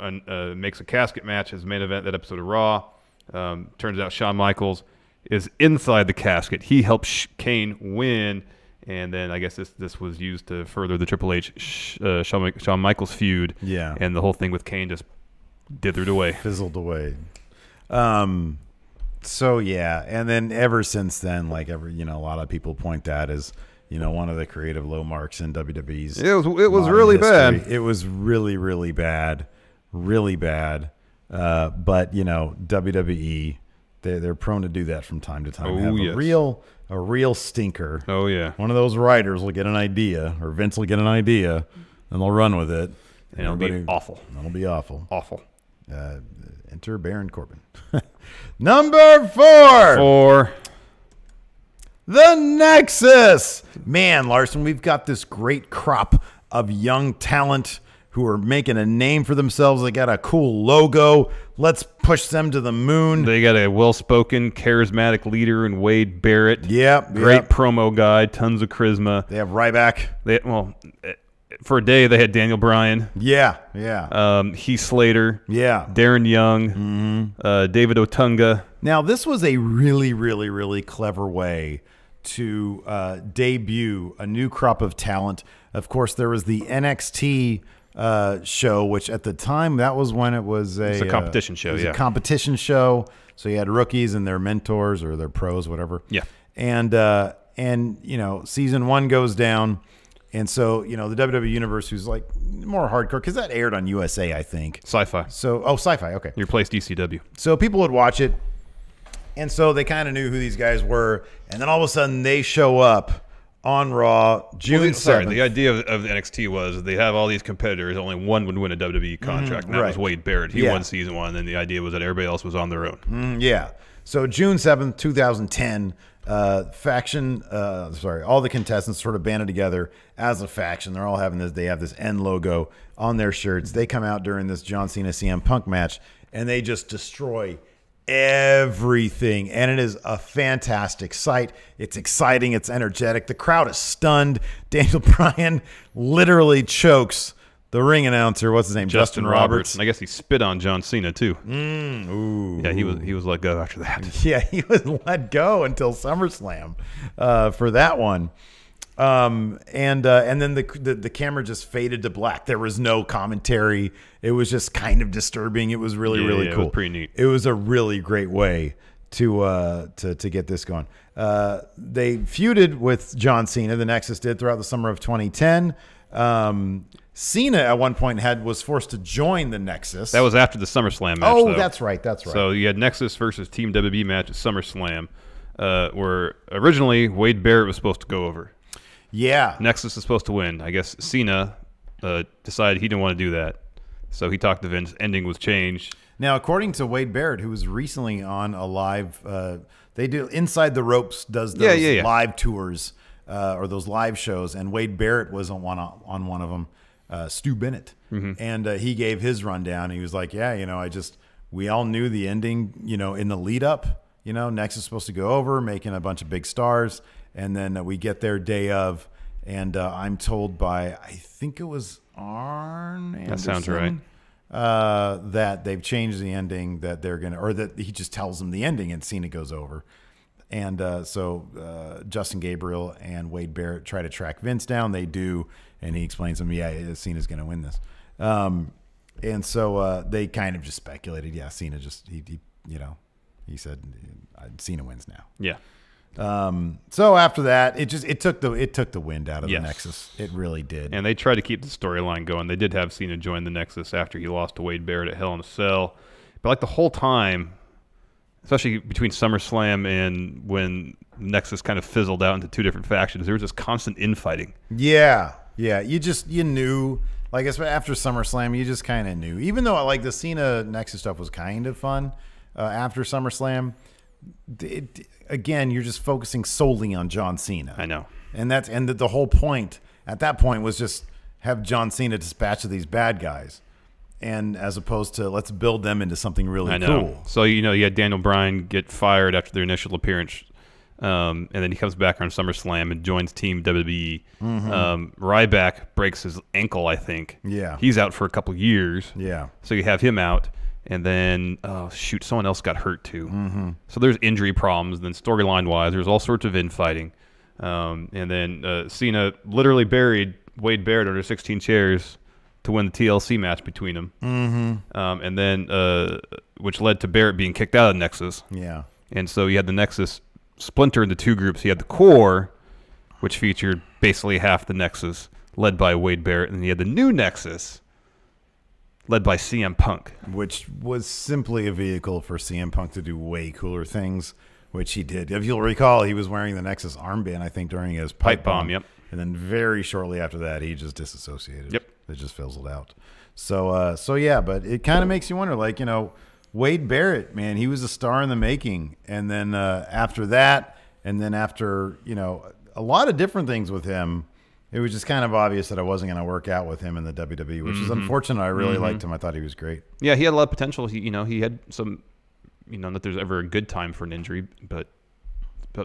makes a casket match as main event that episode of Raw. Turns out Shawn Michaels is inside the casket. He helps Kane win, and then I guess this was used to further the Triple H Shawn Michaels feud. Yeah, and the whole thing with Kane just dithered away, fizzled away. So yeah, and then ever since then, like a lot of people point that as one of the creative low marks in WWE's. It was really bad. It was really, really bad. Really bad. But, WWE, they're prone to do that from time to time. Oh, yes. A real stinker. Oh, yeah. One of those writers will get an idea, or Vince will get an idea, and they'll run with it. And it'll be awful. It'll be awful. Awful. Enter Baron Corbin. Number 4. The Nexus. Man, Larson, we've got this great crop of young talent who are making a name for themselves. They got a cool logo. Let's push them to the moon. They got a well-spoken, charismatic leader in Wade Barrett. Great promo guy, tons of charisma. They have Ryback. For a day, they had Daniel Bryan. Yeah. Heath Slater. Yeah. Darren Young. David Otunga. Now, this was a really, really, really clever way to debut a new crop of talent. Of course, there was the NXT show, which at the time, that was when it was a competition show. A competition show. So you had rookies and their mentors or their pros, whatever. Yeah. And season 1 goes down. And so, the WWE Universe, who's like more hardcore, because that aired on USA, I think. Sci-Fi. Sci-Fi, okay. You replaced ECW. So people would watch it. And so they kind of knew who these guys were. And then all of a sudden they show up on Raw June 7th. The idea of the NXT was they have all these competitors. Only one would win a WWE contract. And that was Wade Barrett. He won season 1. And the idea was that everybody else was on their own. So June 7th, 2010, all the contestants sort of banded together as a faction. They're all having this. They have this N logo on their shirts. They come out during this John Cena CM Punk match, and they just destroy everything. And it is a fantastic sight. It's exciting. It's energetic. The crowd is stunned. Daniel Bryan literally chokes the ring announcer. What's his name? Justin Roberts. And I guess he spit on John Cena too. Ooh. Yeah, he was let go after that. Yeah, he was let go until SummerSlam for that one. And then the camera just faded to black. There was no commentary. It was just kind of disturbing. It was really cool. It was pretty neat. It was a really great way to get this going. They feuded with John Cena. The Nexus did throughout the summer of 2010. Cena at one point was forced to join the Nexus. That was after the SummerSlam match. Oh, though. That's right. So you had Nexus versus Team WWE match at SummerSlam, where originally Wade Barrett was supposed to go over. Yeah. Nexus is supposed to win. I guess Cena decided he didn't want to do that. So he talked to Vince. Ending was changed. Now, according to Wade Barrett, who was recently on a live, they do Inside the Ropes does those live tours or those live shows, and Wade Barrett was on one of them. Stu Bennett, and he gave his rundown. He was like, "Yeah, we all knew the ending, in the lead up. Nexus is supposed to go over, making a bunch of big stars, and then we get there day of, and I'm told by, I think it was Arn Anderson. That sounds right. That they've changed the ending, that they're going to, or that he just tells them the ending and Cena goes over. And so Justin Gabriel and Wade Barrett try to track Vince down. They do, and he explains to them, yeah, Cena's going to win this. And so they kind of just speculated, yeah, Cena just, he said Cena wins now. Yeah. So after that, it took the wind out of the Nexus. It really did. And they tried to keep the storyline going. They did have Cena join the Nexus after he lost to Wade Barrett at Hell in a Cell. But like the whole time, especially between SummerSlam and when Nexus kind of fizzled out into two different factions, there was this constant infighting. Yeah. You knew, like after SummerSlam, you just kind of knew. Even though like the Cena Nexus stuff was kind of fun after SummerSlam. Again, you're just focusing solely on John Cena. I know. And the whole point at that point was just have John Cena dispatch of these bad guys. And as opposed to let's build them into something really cool. So, you had Daniel Bryan get fired after their initial appearance. And then he comes back on SummerSlam and joins Team WWE. Ryback breaks his ankle, I think. Yeah. He's out for a couple years. Yeah. So you have him out. And then, someone else got hurt too. So there's injury problems. And then storyline-wise, there's all sorts of infighting. And then Cena literally buried Wade Barrett under 16 chairs to win the TLC match between them. And then, which led to Barrett being kicked out of the Nexus. Yeah. And so you had the Nexus splinter into two groups. You had the core, which featured basically half the Nexus, led by Wade Barrett. And you had the new Nexus, led by CM Punk. Which was simply a vehicle for CM Punk to do way cooler things, which he did. If you'll recall, he was wearing the Nexus armband, I think, during his pipe bomb. Yep. And then very shortly after that, he just disassociated. Yep. It just fizzled out. So yeah, but it kind of makes you wonder, like, Wade Barrett, man, he was a star in the making. And then after that, and then after, a lot of different things with him, it was just kind of obvious that I wasn't going to work out with him in the WWE, which is unfortunate. I really liked him. I thought he was great. Yeah, he had a lot of potential. He had some, not there's ever a good time for an injury, but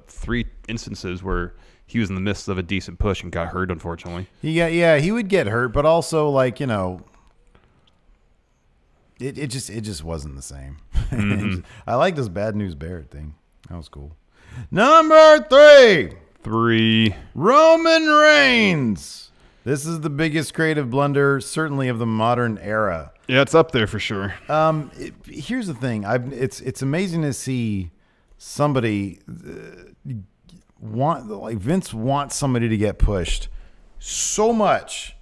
3 instances where he was in the midst of a decent push and got hurt, unfortunately. He would get hurt, but also like, it just wasn't the same. I like this Bad News Barrett thing. That was cool. Number 3. Roman Reigns. This is the biggest creative blunder, certainly of the modern era. Yeah, it's up there for sure. Here's the thing. It's amazing to see somebody Vince wants somebody to get pushed so much,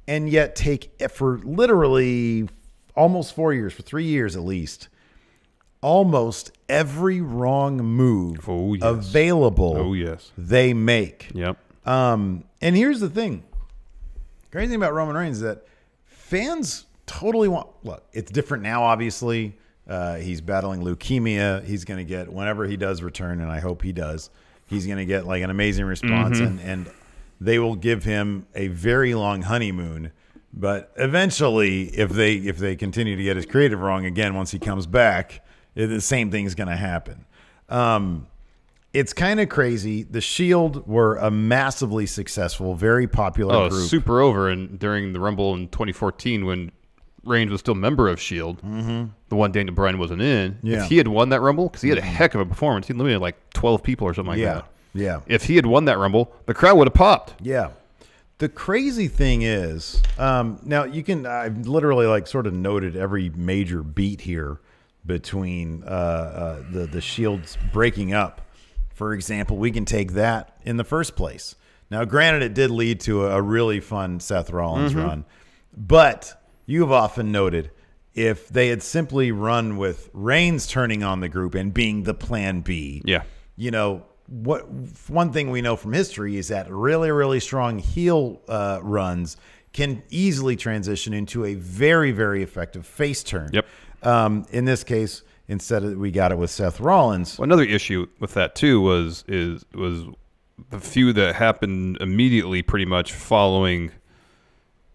and yet take for literally almost 4 years, for 3 years at least, almost every wrong move available they make. Yep. And here's the thing. Crazy thing about Roman Reigns is that fans totally want, look, it's different now, obviously. He's battling leukemia. He's going to get, whenever he does return, and I hope he does, he's going to get like an amazing response, and they will give him a very long honeymoon. But eventually, if they continue to get his creative wrong again, once he comes back, the same thing is going to happen. It's kind of crazy. The Shield were a massively successful, very popular group. Super over. And during the Rumble in 2014, when Reigns was still a member of Shield, the one Daniel Bryan wasn't in, if he had won that Rumble, because he had a heck of a performance, he eliminated like 12 people or something like that. Yeah. If he had won that Rumble, the crowd would have popped. Yeah. The crazy thing is, now I've literally like sort of noted every major beat here between the Shield's breaking up. For example, we can take that in the first place. Now, granted, it did lead to a really fun Seth Rollins run, but you've often noted if they had simply run with Reigns turning on the group and being the plan B, one thing we know from history is that really, really strong heel runs can easily transition into a very, very effective face turn. Yep. In this case, instead we got it with Seth Rollins. Well, another issue with that too was the feud that happened immediately, pretty much following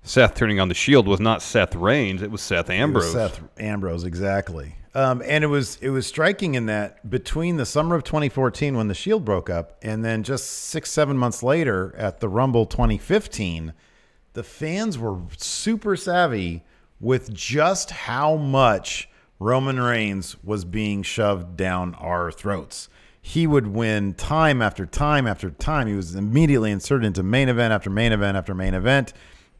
Seth turning on the Shield, was not Seth Reigns; it was Seth Ambrose. Seth Ambrose, exactly. And it was striking in that between the summer of 2014 when the Shield broke up and then just 6-7 months later at the Rumble 2015, the fans were super savvy with just how much Roman Reigns was being shoved down our throats. He would win time after time after time. He was immediately inserted into main event after main event after main event,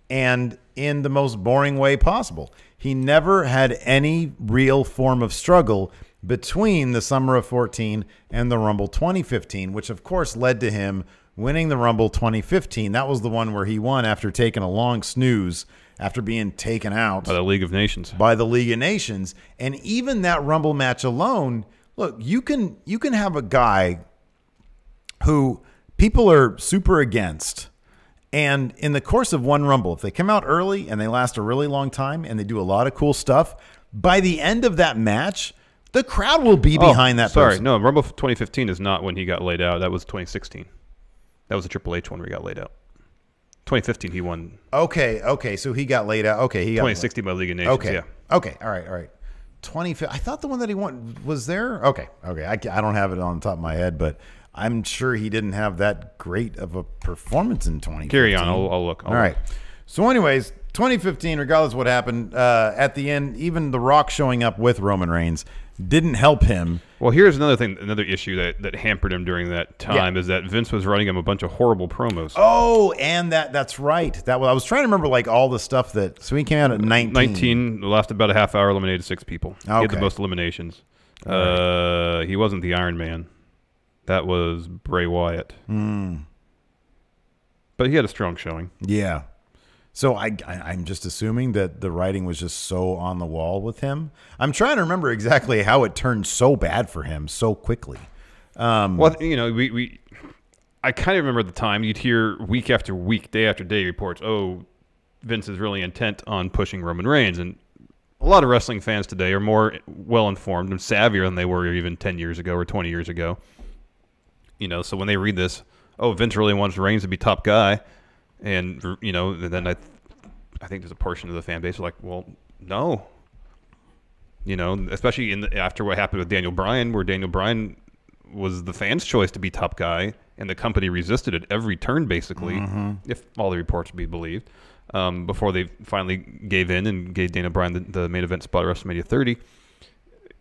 and in the most boring way possible. He never had any real form of struggle between the summer of 14 and the Rumble 2015, which of course led to him winning the Rumble 2015. That was the one where he won after taking a long snooze after being taken out by the League of Nations. And even that Rumble match alone, look, you can have a guy who people are super against. And in the course of one Rumble, if they come out early and they last a really long time and they do a lot of cool stuff, by the end of that match, the crowd will be behind that person. No, Rumble 2015 is not when he got laid out. That was 2016. That was the Triple H one where he got laid out. 2015, he won. Okay. So he got laid out. Okay, he got 2016 by League of Nations. Okay. Yeah. Okay. All right. 20. I thought the one that he won was there. Okay. I don't have it on the top of my head, but I'm sure he didn't have that great of a performance in 2015. Carry on. I'll look. All right. So anyways, 2015, regardless of what happened, at the end, even The Rock showing up with Roman Reigns didn't help him. Well, here's another issue that hampered him during that time is that Vince was running him a bunch of horrible promos. Oh, and that's right. I was trying to remember like all the stuff that. So he came out at 19. 19 lasted about a half hour, eliminated 6 people. He had the Okay. most eliminations. Right. He wasn't the Iron Man. That was Bray Wyatt. But he had a strong showing. Yeah. So I'm just assuming that the writing was just so on the wall with him. I'm trying to remember exactly how it turned so bad for him so quickly. Well, I kind of remember at the time you'd hear week after week, day after day reports, Vince is really intent on pushing Roman Reigns. And a lot of wrestling fans today are more well-informed and savvier than they were even 10 years ago or 20 years ago. So when they read this, Vince really wants Reigns to be top guy. And, then I think there's a portion of the fan base like, well, no. Especially after what happened with Daniel Bryan, where Daniel Bryan was the fans' choice to be top guy, and the company resisted at every turn, basically, if all the reports be believed, before they finally gave in and gave Daniel Bryan the main event spot at WrestleMania 30.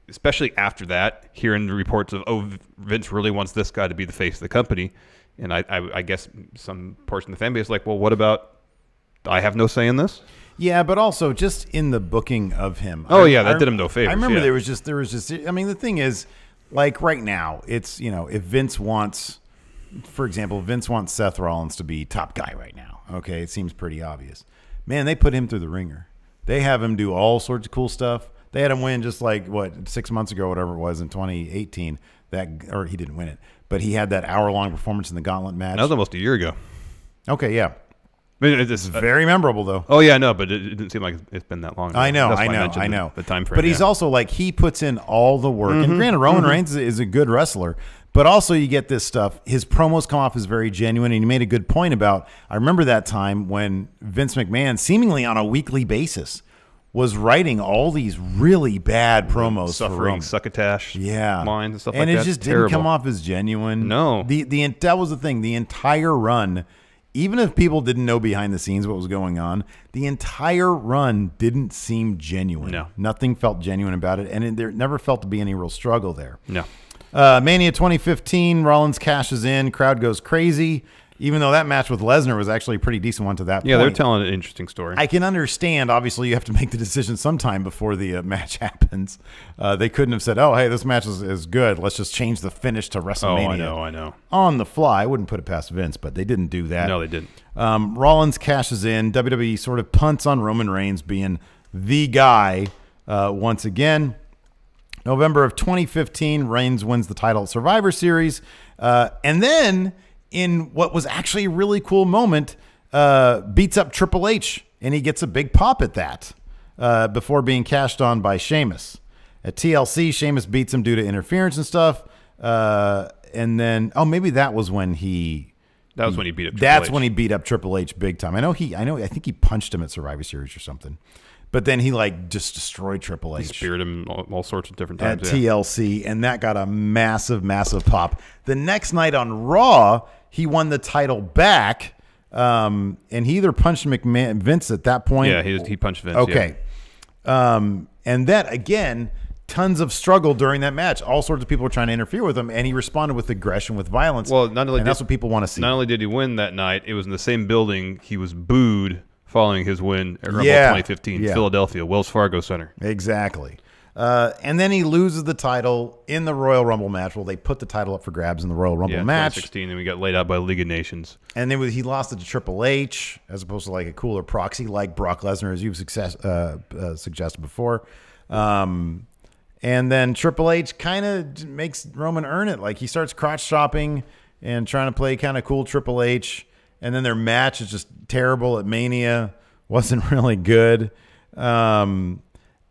Especially after that, hearing the reports of, Vince really wants this guy to be the face of the company. And I guess some portion of the fan base is like, well, what about I have no say in this? Yeah, but also just in the booking of him. That did him no favors. I remember there was just. I mean, the thing is, like right now, it's if Vince wants, for example, Vince wants Seth Rollins to be top guy right now. Okay, it seems pretty obvious. Man, they put him through the ringer. They have him do all sorts of cool stuff. They had him win just like 6 months ago, whatever it was in 2018. Or he didn't win it, but he had that hour-long performance in the Gauntlet match. That was almost a year ago. Okay, yeah. I mean, it's Very memorable, though. Oh yeah, no, but it didn't seem like it's been that long ago. I know. The time frame. But he's also like he puts in all the work. And granted, Roman Reigns is a good wrestler, but also you get this stuff. His promos come off as very genuine, and you made a good point about. I remember that time when Vince McMahon, seemingly on a weekly basis, was writing all these really bad promos, suffering succotash, lines and stuff like that. And it just didn't come off as genuine. No, that was the thing. The entire run, even if people didn't know behind the scenes what was going on, the entire run didn't seem genuine. No, nothing felt genuine about it, and there never felt to be any real struggle there. No. Mania 2015, Rollins cashes in, crowd goes crazy. Even though that match with Lesnar was actually a pretty decent one to that point. Yeah, they're telling an interesting story. I can understand. Obviously, you have to make the decision sometime before the match happens. They couldn't have said, hey, this match is good. Let's just change the finish to WrestleMania. I know. On the fly. I wouldn't put it past Vince, but they didn't do that. No, they didn't. Rollins cashes in. WWE sort of punts on Roman Reigns being the guy once again. November of 2015, Reigns wins the title at Survivor Series. And then, in what was actually a really cool moment, beats up Triple H, and he gets a big pop at that before being cashed on by Sheamus. At TLC, Sheamus beats him due to interference and stuff. And then, maybe that was when he... That was when he beat up Triple H. That's when he beat up Triple H big time. I think he punched him at Survivor Series or something. But then he like just destroyed Triple H. He speared him all sorts of different times. At TLC, and that got a massive, massive pop. The next night on Raw, he won the title back, and he either punched Vince at that point. Yeah, he punched Vince. Okay. Yeah. And that, again, tons of struggle during that match. All sorts of people were trying to interfere with him, and he responded with aggression, with violence. Well, that's what people want to see. Not only did he win that night, it was in the same building. He was booed following his win at Rumble 2015, Philadelphia, Wells Fargo Center. Exactly. And then he loses the title in the Royal Rumble match. Well, they put the title up for grabs in the Royal Rumble match. 2016, and we got laid out by League of Nations. And then he lost it to Triple H as opposed to like a cooler proxy like Brock Lesnar, as you've suggested before. And then Triple H kind of makes Roman earn it. Like he starts crotch chopping and trying to play kind of cool Triple H. And then their match is just terrible at Mania. Wasn't really good. And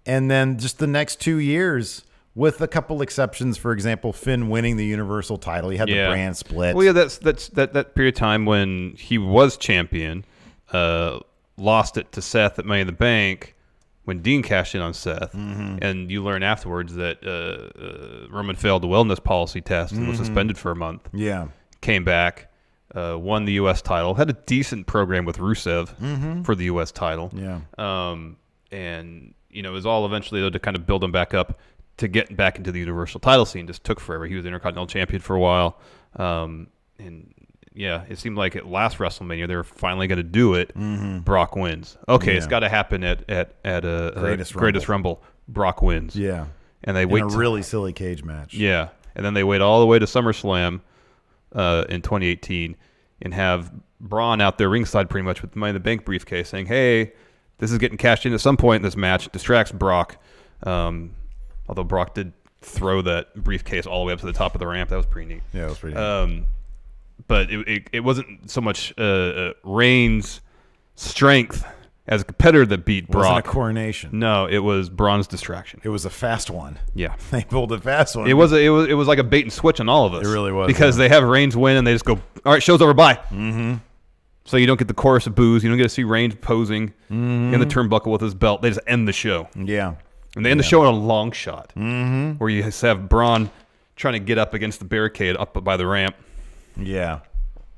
then just the next 2 years, with a couple exceptions, for example, Finn winning the Universal title. He had the brand split. Well, yeah, that's that period of time when he was champion, lost it to Seth at Money in the Bank when Dean cashed in on Seth. And you learn afterwards that Roman failed the wellness policy test and was suspended for a month. Yeah. Came back, won the U.S. title, had a decent program with Rusev for the U.S. title. Yeah. And it was all eventually though to kind of build him back up to get back into the Universal title scene. Just took forever. He was Intercontinental Champion for a while, and yeah, it seemed like at last WrestleMania they were finally going to do it. Brock wins. Okay, it's got to happen at Greatest Rumble. Brock wins. Yeah, and they wait a really silly cage match. Yeah, and then they wait all the way to SummerSlam in 2018 and have Braun out there ringside pretty much with the Money in the Bank briefcase saying, "Hey, this is getting cashed in at some point in this match." Distracts Brock. Although Brock did throw that briefcase all the way up to the top of the ramp. That was pretty neat. Yeah, that was pretty neat. But it wasn't so much Reigns' strength as a competitor that beat Brock. It wasn't a coronation. No, it was Braun's distraction. It was a fast one. Yeah, they pulled a fast one. It was like a bait and switch on all of us. It really was, because they have Reigns win and they just go, "All right, show's over, bye." So you don't get the chorus of boos. You don't get to see Reigns posing in the turnbuckle with his belt. They just end the show. Yeah. And they end the show on a long shot where you just have Braun trying to get up against the barricade up by the ramp. Yeah.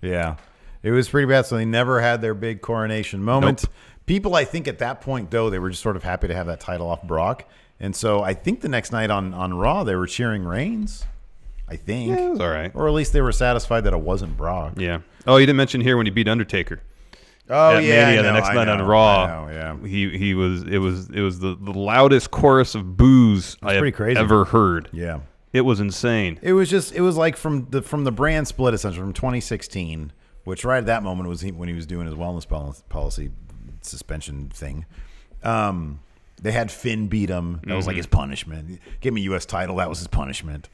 Yeah. It was pretty bad. So they never had their big coronation moment. Nope. People, I think at that point, though, they were just sort of happy to have that title off Brock. And so I think the next night on Raw, they were cheering Reigns. I think. Yeah, it was all right. Or at least they were satisfied that it wasn't Brock. Yeah. Oh, you didn't mention here when he beat Undertaker. Oh, at yeah. Mania, the next night on Raw. He was the loudest chorus of boos I have ever heard. Yeah. It was insane. It was like from the brand split, essentially, from 2016, which right at that moment was when he was doing his wellness policy suspension thing. They had Finn beat him. That was like his punishment. Give me U.S. title. That was his punishment.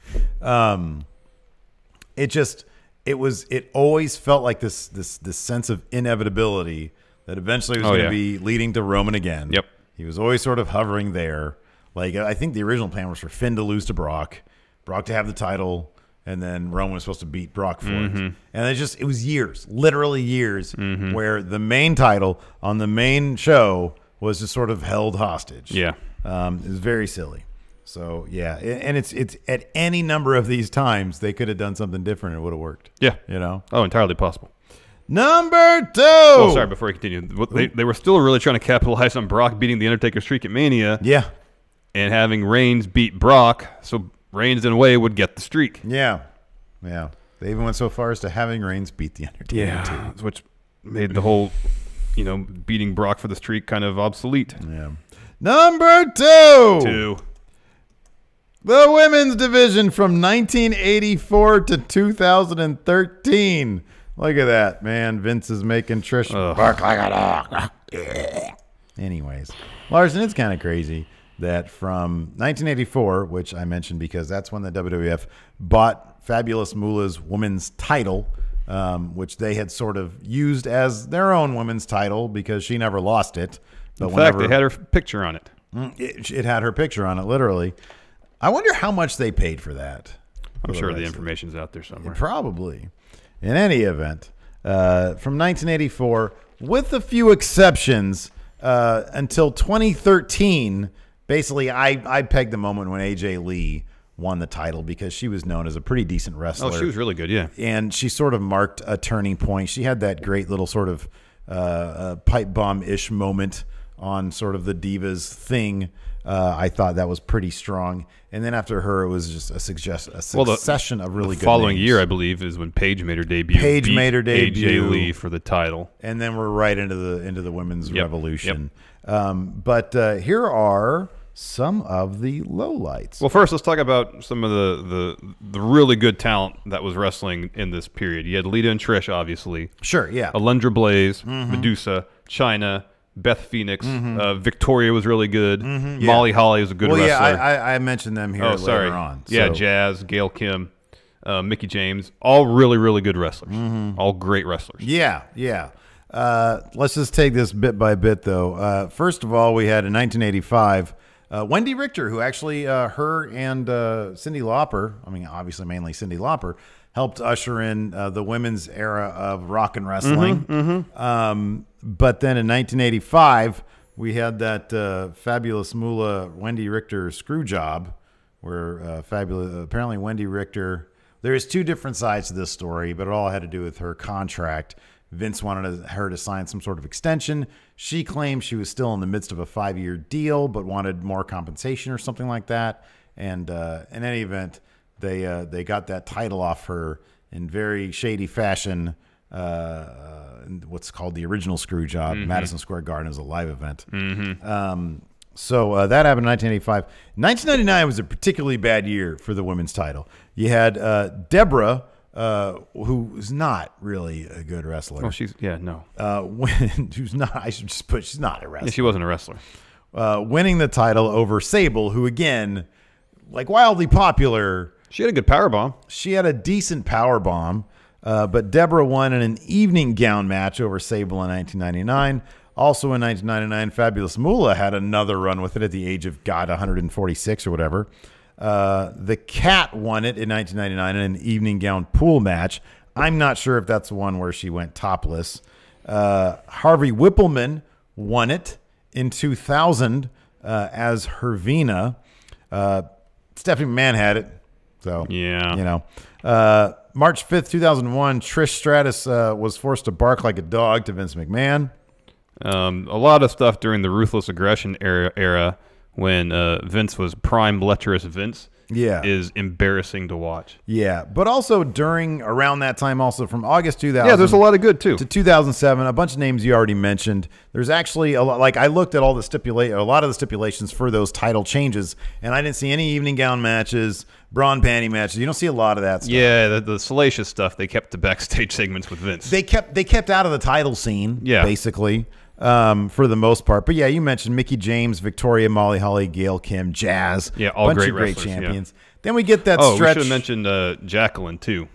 It always felt like this sense of inevitability that eventually was going to be leading to Roman again. Yep. He was always sort of hovering there. Like, I think the original plan was for Finn to lose to Brock to have the title, and then Roman was supposed to beat Brock for it. And it was years, literally years, where the main title on the main show was just sort of held hostage. Yeah. It was very silly. So, yeah. And it's at any number of these times, they could have done something different and it would have worked. Yeah. You know? Oh, entirely possible. Number 2. Oh, sorry, before we continue. They were still really trying to capitalize on Brock beating the Undertaker streak at Mania. Yeah. And having Reigns beat Brock, so Reigns, in a way, would get the streak. Yeah. Yeah. They even went so far as to having Reigns beat the Undertaker, too. Which made the whole, beating Brock for the streak kind of obsolete. Yeah. Number 2. 2. The women's division from 1984 to 2013. Look at that, man. Vince is making Trish bark like a dog. Anyways, Larson, it's kind of crazy that from 1984, which I mentioned because that's when the WWF bought Fabulous Moolah's women's title, which they had sort of used as their own women's title because she never lost it. But in fact, they had her picture on it. It had her picture on it, literally. I wonder how much they paid for that. I'm sure the information's out there somewhere. Probably. In any event, from 1984, with a few exceptions, until 2013. Basically, I pegged the moment when AJ Lee won the title because she was known as a pretty decent wrestler. Oh, she was really good, yeah. And she sort of marked a turning point. She had that great little sort of pipe bomb-ish moment on sort of the Divas thing. I thought that was pretty strong. And then after her, it was just a succession of really good The following names. year, I believe, is when Paige made her debut. Paige made her debut. AJ Lee for the title. And then we're right into the women's revolution. But here are some of the lowlights. Well, first, let's talk about some of the really good talent that was wrestling in this period. You had Lita and Trish, obviously. Sure, yeah. Alundra Blaze, Medusa, Chyna, Beth Phoenix, Victoria was really good. Molly Holly was a good wrestler. Yeah, I mentioned them here later on. Yeah, Jazz, Gail Kim, Mickie James, all really, really good wrestlers. All great wrestlers. Yeah. Let's just take this bit by bit, though. First of all, we had in 1985 Wendy Richter, who actually her and Cyndi Lauper, I mean, obviously mainly Cyndi Lauper, helped usher in the women's era of rock and wrestling. But then in 1985, we had that fabulous Moolah Wendy Richter screw job, where apparently Wendy Richter. There is two different sides to this story, but it all had to do with her contract. Vince wanted her to sign some sort of extension. She claimed she was still in the midst of a 5-year deal, but wanted more compensation or something like that. And in any event, they got that title off her in very shady fashion. What's called the original screw job, Madison Square Garden, as a live event. So that happened in 1985. 1999 was a particularly bad year for the women's title. You had Deborah, who's not really a good wrestler. Oh, she's no. Who's not? I should just put she's not a wrestler. Yeah, she wasn't a wrestler. Winning the title over Sable, who again, like wildly popular. She had a good power bomb. She had a decent power bomb, but Deborah won in an evening gown match over Sable in 1999. Also in 1999, Fabulous Moolah had another run with it at the age of 146 or whatever. The Cat won it in 1999 in an evening gown pool match. I'm not sure if that's the one where she went topless. Harvey Whippleman won it in 2000 as Hervina. Stephanie McMahon had it. So, March 5th, 2001, Trish Stratus was forced to bark like a dog to Vince McMahon. A lot of stuff during the Ruthless Aggression era when Vince was prime lecherous Vince is embarrassing to watch. Yeah, but also around that time, also from August 2000. Yeah, there's a lot of good too. To 2007, a bunch of names you already mentioned. There's actually a lot. Like I looked at a lot of the stipulations for those title changes, and I didn't see any evening gown matches, bra and panty matches. You don't see a lot of that stuff. Yeah, the salacious stuff they kept to backstage segments with Vince. They kept out of the title scene. Yeah, basically. For the most part. But yeah, you mentioned Mickie James, Victoria, Molly Holly, Gail Kim, Jazz. Yeah, all bunch great of great wrestlers, champions. Then we get that stretch. We should have mentioned Jacqueline too.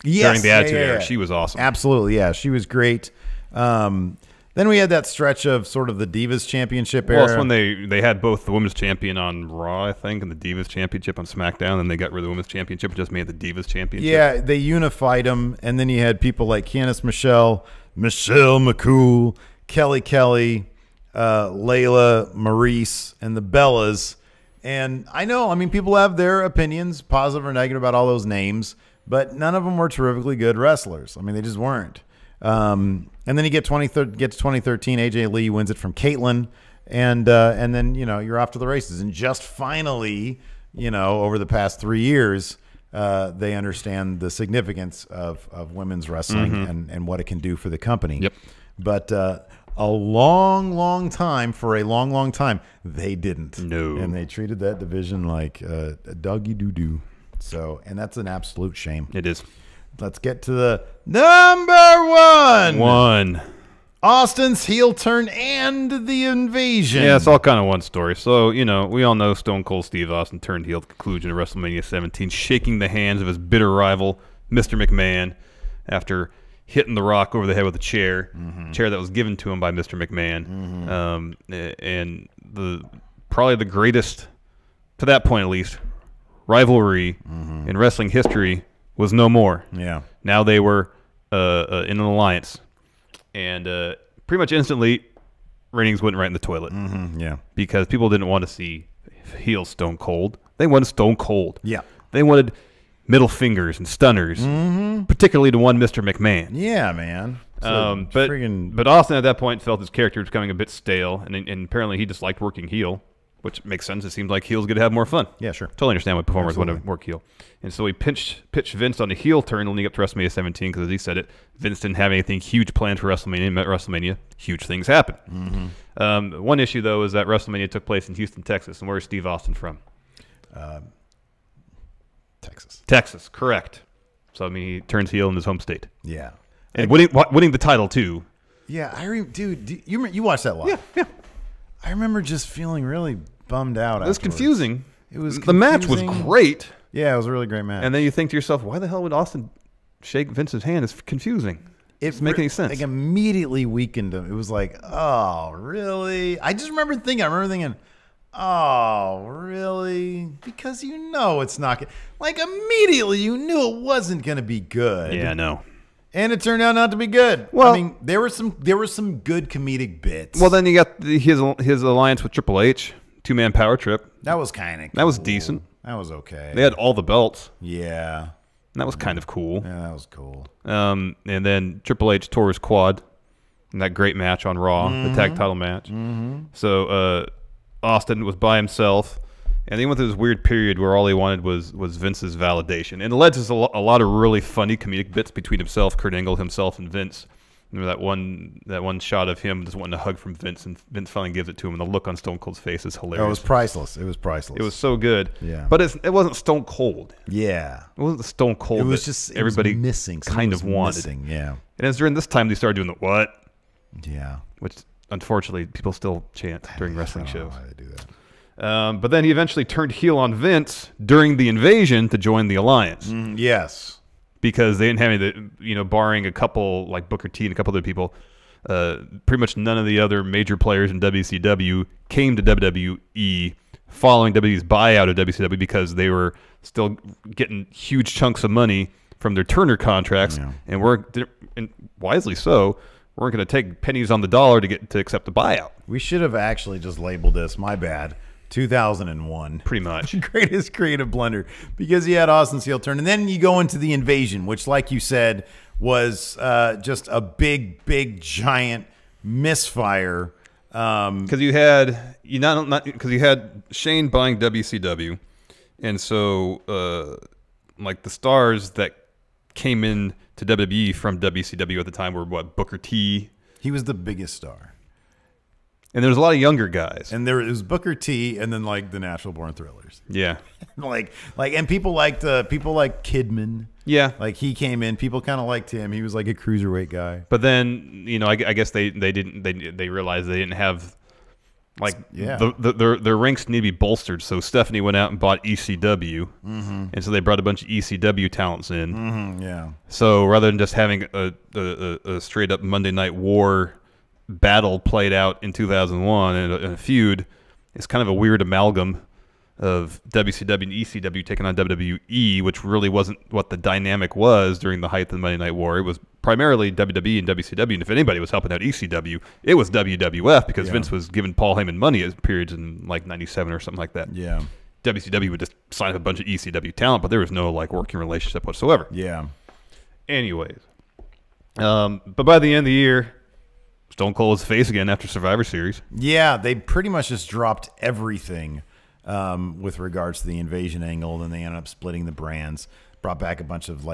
Yes, during the Attitude Era. She was awesome. Absolutely, yeah. She was great. Then we had that stretch of sort of the Divas Championship era. Well, it's when they had both the Women's Champion on Raw, I think, and the Divas Championship on SmackDown, and they got rid of the Women's Championship and just made the Divas Championship. Yeah, they unified them, and then you had people like Candice Michelle McCool, Kelly, Layla, Maurice, and the Bellas. And I know, I mean, people have their opinions, positive or negative, about all those names, but none of them were terrifically good wrestlers. I mean, they just weren't. And then you get to 2013, AJ Lee wins it from Caitlyn, and then, you're off to the races. And just finally, over the past 3 years, they understand the significance of women's wrestling and what it can do for the company. Yep. But a long time, they didn't. No. And they treated that division like a doggy doo-doo. So, and that's an absolute shame. It is. Let's get to the number one. One. Austin's heel turn and the invasion. Yeah, it's all kind of one story. So, we all know Stone Cold Steve Austin turned heel at the conclusion of WrestleMania 17, shaking the hands of his bitter rival, Mr. McMahon, after hitting The Rock over the head with a chair, chair that was given to him by Mr. McMahon. And probably the greatest, to that point at least, rivalry in wrestling history was no more. Yeah. Now they were in an alliance. And pretty much instantly, ratings went right in the toilet. Yeah. Because people didn't want to see heel Stone Cold. They wanted Stone Cold. Yeah. They wanted middle fingers and stunners, particularly to one Mr. McMahon. Yeah, man. So But Austin at that point felt his character was becoming a bit stale, and apparently he just liked working heel, which makes sense. It seems like heels get to have more fun. Yeah, sure. Totally understand why performers want to work heel. And so he pitched Vince on the heel turn leading up to WrestleMania 17 because, as he said it, Vince didn't have anything huge planned for WrestleMania. At WrestleMania, huge things happen. One issue, though, is that WrestleMania took place in Houston, Texas. And where is Steve Austin from? Texas. Texas, correct. So, I mean, he turns heel in his home state. Yeah. And winning the title, too. Yeah, dude, you watched that live? Yeah. I remember just feeling really bummed out. It was confusing. It was The match was great. Yeah, it was a really great match. And then you think to yourself, why the hell would Austin shake Vince's hand? It's confusing. It doesn't make any sense. Like immediately weakened him. It was like, oh, really? I remember thinking, oh, really? Because it's not good. Like immediately you knew it wasn't going to be good. Yeah, I know. And it turned out not to be good. Well, I mean, there were some good comedic bits. Well, then you got his alliance with Triple H, 2-man power trip. That was kind of cool. That was decent. That was okay. They had all the belts. Yeah. And that was kind of cool. Yeah, that was cool. And then Triple H tore his quad in that great match on Raw, the tag title match. So Austin was by himself. And he went through this weird period where all he wanted was Vince's validation. And it led to a lot of really funny comedic bits between himself, Kurt Angle, himself, and Vince. Remember that one shot of him just wanting a hug from Vince, and Vince finally gives it to him, and the look on Stone Cold's face is hilarious. Oh, it was priceless. It was priceless. It was so good. Yeah. But it wasn't Stone Cold. Yeah. It wasn't the Stone Cold. It was just everybody missing. kind of wanted. Missing, yeah. And it was during this time they started doing the what? Yeah. Which, unfortunately, people still chant during wrestling shows. Why they do that. But then he eventually turned heel on Vince during the invasion to join the alliance. Yes. Because they didn't have any, barring a couple like Booker T and a couple other people, pretty much none of the other major players in WCW came to WWE following WWE's buyout of WCW because they were still getting huge chunks of money from their Turner contracts, and wisely so, weren't going to take pennies on the dollar to accept the buyout. We should have actually just labeled this. My bad. 2001. Pretty much. Greatest creative blunder, because he had Austin's heel turn. And then you go into the invasion, which, like you said, was just a big, giant misfire. Because you had Shane buying WCW, and so like the stars that came in to WWE from WCW at the time were Booker T. He was the biggest star. And there was a lot of younger guys. And there was Booker T, and then like the Natural Born Thrillers. Yeah. and people like Kidman. Yeah. Like he came in, people kind of liked him. He was like a cruiserweight guy. But then, I guess they realized they didn't have their ranks need to be bolstered. So Stephanie went out and bought ECW. And so they brought a bunch of ECW talents in. Yeah. So rather than just having a straight up Monday Night War battle played out in 2001 in a feud, it's kind of a weird amalgam of WCW and ECW taking on WWE, which really wasn't what the dynamic was during the height of the Monday Night War. It was primarily WWE and WCW, and if anybody was helping out ECW, it was WWF, because Vince was giving Paul Heyman money at periods in like 97 or something like that. Yeah. WCW would just sign up a bunch of ECW talent, but there was no like working relationship whatsoever. Yeah. Anyways, but by the end of the year, Stone Cold was face again after Survivor Series. Yeah, they pretty much just dropped everything with regards to the invasion angle, and then they ended up splitting the brands. Brought back a bunch of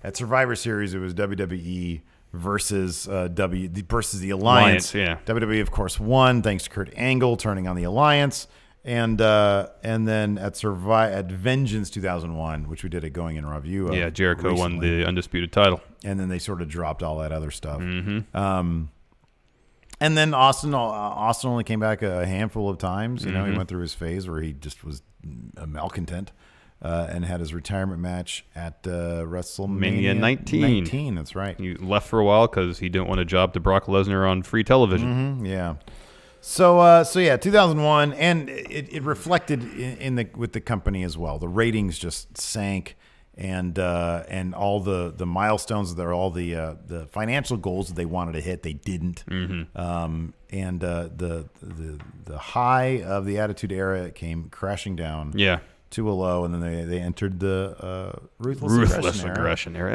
at Survivor Series it was WWE versus versus the Alliance. Yeah. WWE of course won thanks to Kurt Angle turning on the Alliance, and then at Vengeance 2001, which we did a going in review of. Yeah, Jericho recently, won the undisputed title, and then they sort of dropped all that other stuff. And then Austin only came back a handful of times. He went through his phase where he just was a malcontent, and had his retirement match at WrestleMania 19. That's right. He left for a while because he didn't want a job to Brock Lesnar on free television. Yeah. So 2001, and it reflected with the company as well. The ratings just sank, and all the milestones, all the financial goals that they wanted to hit, they didn't. And the high of the Attitude Era came crashing down. Yeah. To a low, and then they entered the ruthless aggression era.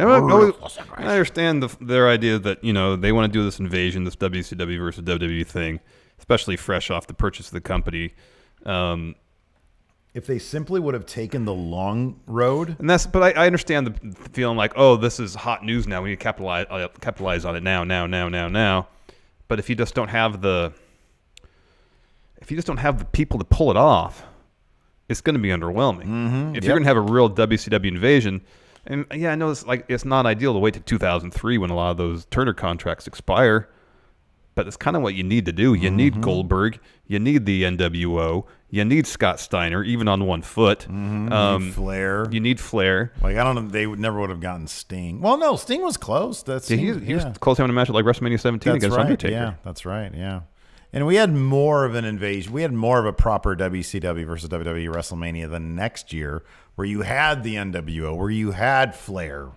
I understand their idea that they want to do this invasion, this WCW versus WWE thing, especially fresh off the purchase of the company. If they simply would have taken the long road, but I understand the feeling like, oh, this is hot news now. We need to capitalize on it now. But if you just don't have the people to pull it off, it's going to be underwhelming. If you're going to have a real WCW invasion, and yeah, I know it's not ideal to wait to 2003 when a lot of those Turner contracts expire, but it's kind of what you need to do. You need Goldberg, you need the NWO, you need Scott Steiner, even on one foot. You need Flair. You need Flair. Like, I don't know, they never would have gotten Sting. Well, no, Sting was close. He was close to having a match at like WrestleMania 17 against Undertaker. Yeah, that's right. Yeah. And we had more of an invasion. We had more of a proper WCW versus WWE WrestleMania the next year, where you had the NWO, where you had Flair.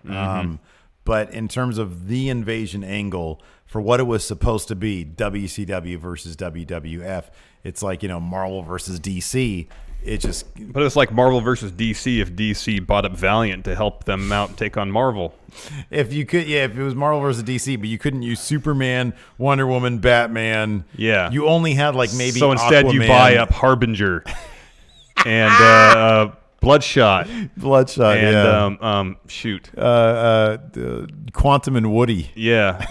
But in terms of the invasion angle, for what it was supposed to be, WCW versus WWF, it's like, Marvel versus DC. But it's like Marvel versus DC if DC bought up Valiant to help them out and take on Marvel. If it was Marvel versus DC, but you couldn't use Superman, Wonder Woman, Batman. Yeah. You only had maybe So instead Aquaman. You buy up Harbinger and Bloodshot. And Quantum and Woody. Yeah.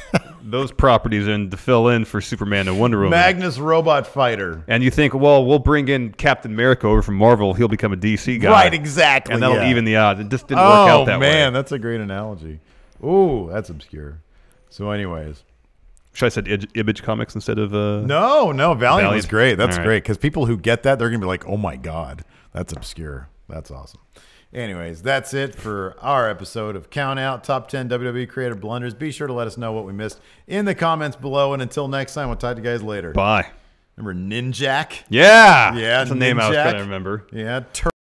Those properties to fill in for Superman and Wonder Woman. Magnus Robot Fighter. And you think, well, we'll bring in Captain America over from Marvel. He'll become a DC guy. Right, exactly. And that'll even the odds. It just didn't work out that way. Oh, man, that's a great analogy. Ooh, that's obscure. So anyways. Should I said Image Comics instead of... No, Valiant was great. That's right. great. Because people who get that, they're going to be like, oh, my God, that's obscure. That's awesome. Anyways, that's it for our episode of Countout, Top 10 WWE Creative Blunders. Be sure to let us know what we missed in the comments below. And until next time, we'll talk to you guys later. Bye. Remember Ninjak? Yeah. Yeah, that's a name I was trying to remember. Yeah,